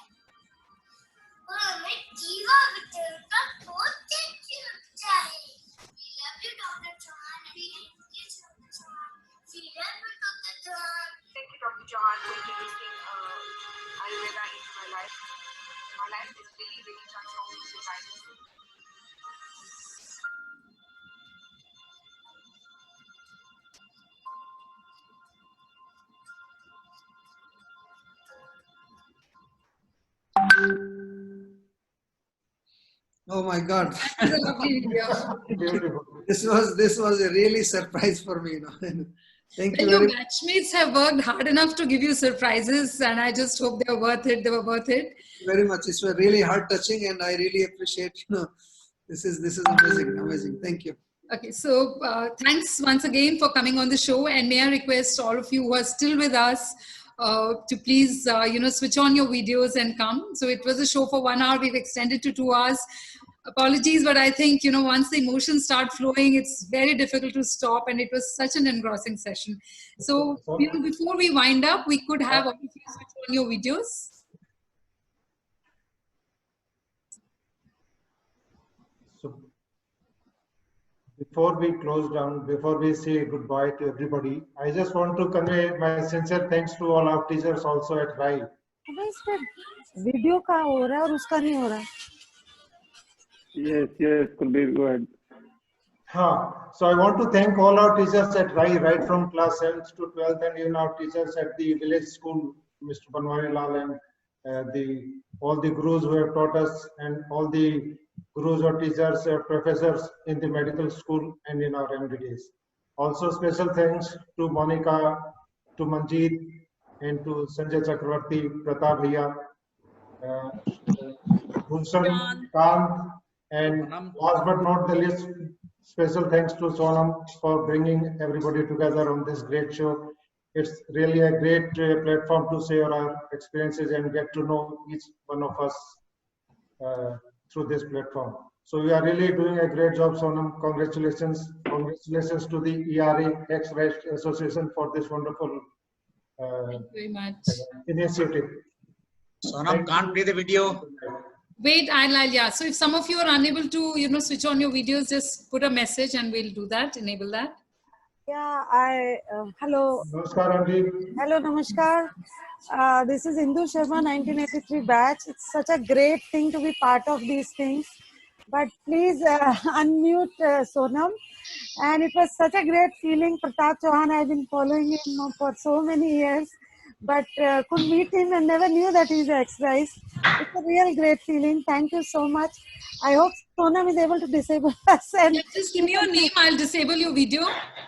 और हमें जीवा वितरण का बहुत थैंक यू चाहिए। We love you, Dr. Chauhan. We love you, Dr. Chauhan. We love you, Dr. Chauhan. Thank you, Dr. Chauhan, for introducing Ayurveda into my life. My life is really, really transformed since I was Oh my God. That was a lovely video. Beautiful. This was a really surprise for me. Thank you Well, your very much. batchmates have worked hard enough to give you surprises, and I just hope they were worth it. They were worth it. Very much. It's really heart touching, and I really appreciate. This is amazing. Amazing. Thank you. Okay, so thanks once again for coming on the show, and may I request all of you who are still with us to please, switch on your videos and come. So it was a show for 1 hour. We've extended to 2 hours. Apologies, but I think, once the emotions start flowing, it's very difficult to stop, and it was such an engrossing session. So, before we wind up, we could have all of you switch on your videos. So before we close down, before we say goodbye to everybody, I just want to convey my sincere thanks to all our teachers also at RAI. Video का हो रहा है और उसका नहीं हो रहा। Yes, Kulbir, go ahead. So I want to thank all our teachers at RAI, right from class 7th to 12th, and even our teachers at the village school, Mr. Banwani Lal, and all the gurus who have taught us, and all the gurus or teachers or professors in the medical school and in our MDDs. Also special thanks to Monica, to Manjeet, and to Sanjay Chakravarti, Pratap Bhaiya, Bhushan, Kant, and last but not the least, special thanks to Sonam for bringing everybody together on this great show. It's really a great platform to share our experiences and get to know each one of us through this platform. So we are really doing a great job, Sonam. Congratulations. Congratulations to the ERA X-Ray Association for this wonderful Thank you very much. initiative. Sonam can't play the video. Wait, yeah. So if some of you are unable to, switch on your videos, just put a message and we'll do that, enable that. Yeah, hello. Namaskar, Andy. Hello, namaskar. This is Indu Sharma, 1983 batch. It's such a great thing to be part of these things. But please unmute Sonam. And it was such a great feeling. Pratap Chauhan, I've been following him for so many years, but could meet him and never knew that he's ex-Rice. It's a real great feeling. Thank you so much. I hope Sonam is able to disable us. And just give me your name. I'll disable your video.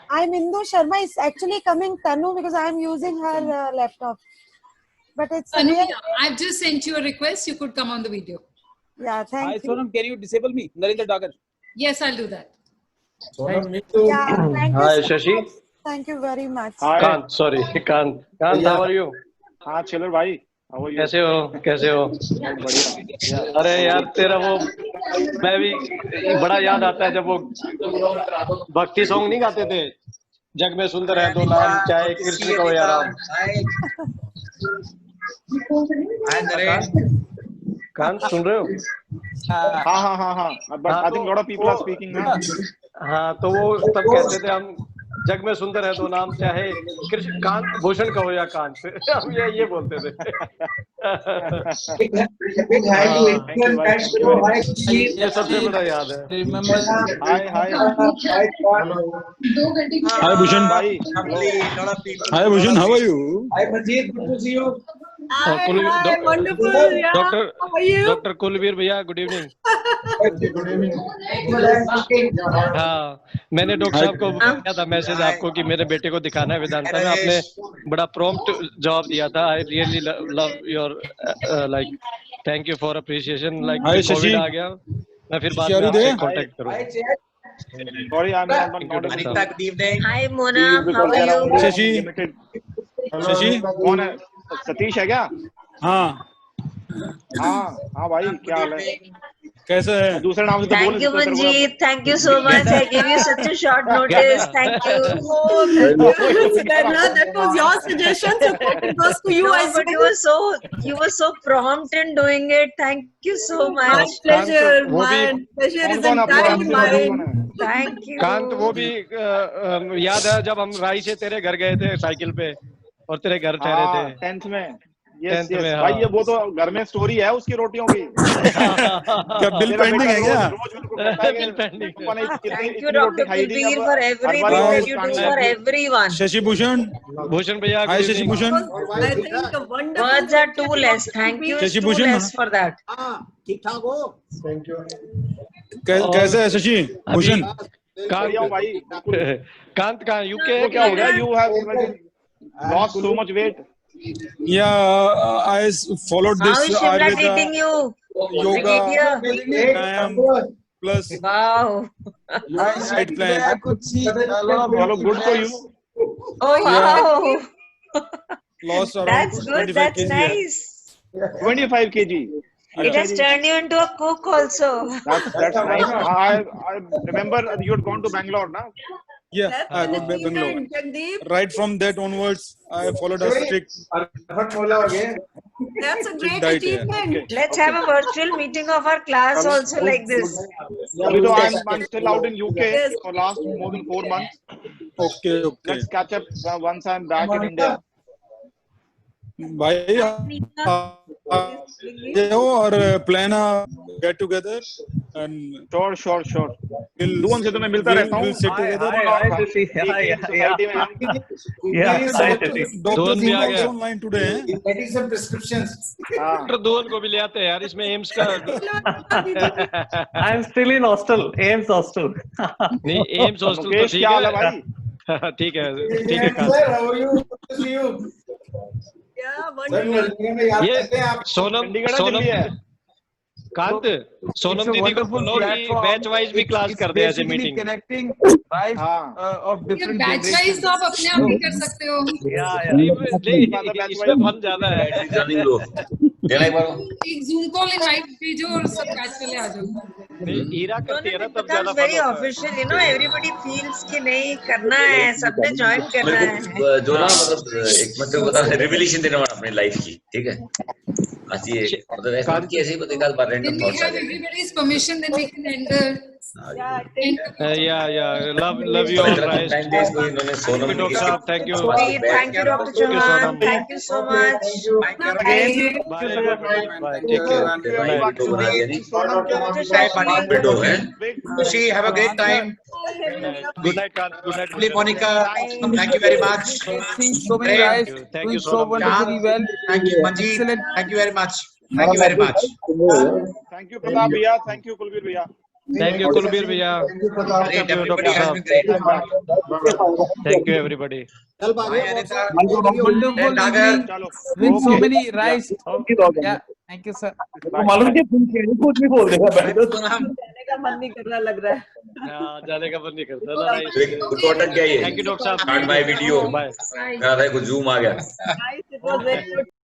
I'm Indu Sharma. It's actually coming Tanu because I'm using her laptop. But it's I've just sent you a request. You could come on the video. Yeah, thank you. Sonam, can you disable me? Narendra Dagar. Yes, I'll do that. Sonam, me too. Yeah, thank you Hi, so Shashi. much. Thank you very much. Hi. Kant, sorry, Kant. Kant, how are you? हाँ chiller भाई, how are you? कैसे हो? बढ़िया। अरे यार तेरा वो मैं भी बड़ा याद आता है जब वो भक्ति सॉन्ग नहीं गाते थे, जग में सुंदर है दो नाम, चाहे कृष्ण को या राम। कांत सुन रहे हो? हाँ। But I think a lot of people are speaking now. हाँ, तो वो तब कहते थे हम जग में सुंदर है दो नाम, चाहे कृष्ण कांत भूषण कहो या कांत, हम ये बोलते थे। ये सबसे बड़ा याद है। हाय Bhushan. Hi Bhushan, how are you? Hi Manjeet, good to see you. Wonderful. Yeah. How are you? Doctor Kulveer भैया, गुड इवनिंग। हाँ, मैंने डॉक्टर साहब को किया था मैसेज आपको कि मेरे बेटे को दिखाना है वेदांता में, आपने बड़ा प्रॉम्प्ट जॉब दिया था। I really love your like, thank you for appreciation. Like Covid आ गया, मैं फिर बाद में आपसे कांटेक्ट करूंगा। Sorry, I'm not Anita, good evening. Hi Mona, how are you? Shashi कौन है? सतीश है क्या? हाँ हाँ भाई, क्या हाल है? कैसे है? दूसरे नाम से तो बोल Thank you, सकते हो, तेरे Manjeet. Thank you so much. I gave you such a short notice. Thank you. Oh, thank you, Sukarna. That was your suggestion, so it goes to you. No, I but you were so prompt in doing it. Thank you so My much. pleasure. वो My भी pleasure is कौन आपको entirely mine. Thank you. Kant वो भी याद है जब हम राई से तेरे घर गए थे साइकिल पे और तेरे घर ठहरे थे 10th में। यस 10th में, भाई, हाँ। ये वो तो घर में स्टोरी है उसकी रोटियों की। क्या बिल पेंडिंग है क्या? Bill pending Thank you, Dr. Kulbir, for everything that you do for everyone. Shashi Bhushan Bhushan भैया हाय Shashi Bhushan I think a wonderful. Words are too less. Thank you is Shashi too Bhushan less for that. ठीक ठाक हो? Thank you. कैसे है शशि भूषण? बढ़िया हूँ भाई। कांत कहाँ यूके तो क्या हो गया? You have lost so much weight. Yeah, I followed How this is Shimla Ayurveda treating you? yoga Brigadier? pranayam plus Wow. diet plan. I could see a lot of Chalo, good for you. Oh, wow. Lost around That's good. 25 That's kg. nice. 25 kg. It has turned you into a cook also. That's nice. I remember you had gone to Bangalore, na? Yeah, I got back Bangalore. Right from that onwards, I followed a strict That's a great diet. achievement. Let's have a virtual meeting of our class also like this. अभी तो I'm still out in UK for last more than 4 months. Okay, okay. Let's catch up once I'm back in India. भाई जाओ और plan a get together and Sure. दुआन से तो मैं मिलता रहता हूँ। we'll sit together. दोन भी आ गया। Online today हैं? Getting some prescriptions. डॉक्टर दोन को भी ले आते हैं यार इसमें एम्स का I am still in hostel, Ames hostel. नहीं एम्स हॉस्टल तो मुकेश, ठीक क्या हाल है है भाई? ठीक है Sir, how are you? Good to see you. Yeah, Sir, नजदीक में याद करते हैं आप। सोनम कांत सोनम दीदी को बोलो कि बैच वाइज भी क्लास कर दे ऐसे meeting Connecting lives of different batch wise generations. तो आप अपने आप ही कर सकते हो। नहीं इसमें फन ज्यादा है एक जूम कॉल इनवाइट भेजो और सब बैच वाले आ जाओ। ईरा करती है ना It तब ज्यादा becomes फन very होता है official, you know. Everybody feels कि नहीं करना है, सबने ज्वाइन करना है। जो ना मतलब एक मतलब बता रिवोल्यूशन देने वाला अपनी लाइफ की, ठीक है? आज ये मतलब ऐसा नहीं कि ऐसे ही एक आध बार रैंडम Then we थॉट्स आ have जाए। everybody's permission, then we can enter. yeah love you all guys time दे इसको इन्होंने सोनम डॉक्टर साहब thank you Thank you, Dr. Chauhan. Thank you so much. Widow है। She have a great time. Good night, Kant. Good night, Monica. Thank you very much. So many guys Thank you doing so wonderfully well. Thank you, Manjeet. Excellent. Thank you very much. Thank you very much. Thank you Pratap भैया, thank you Kulbir भैया। Thank you Kulbir भैया Great, everybody has been great. thank you everybody Bye, Anita. Wonderful evening with so many rice. Yeah, thank you, sir. मालूम कि कुछ भी बोल देगा जाने का मन नहीं कर रहा लग रहा है हाँ जाने का मन नहीं करता कुछ अटक गया ये। थैंक यू डॉक्टर साहब स्टार्ट माय वीडियो। बाय मेरा था कुछ जूम आ गया। Guys, it was very good.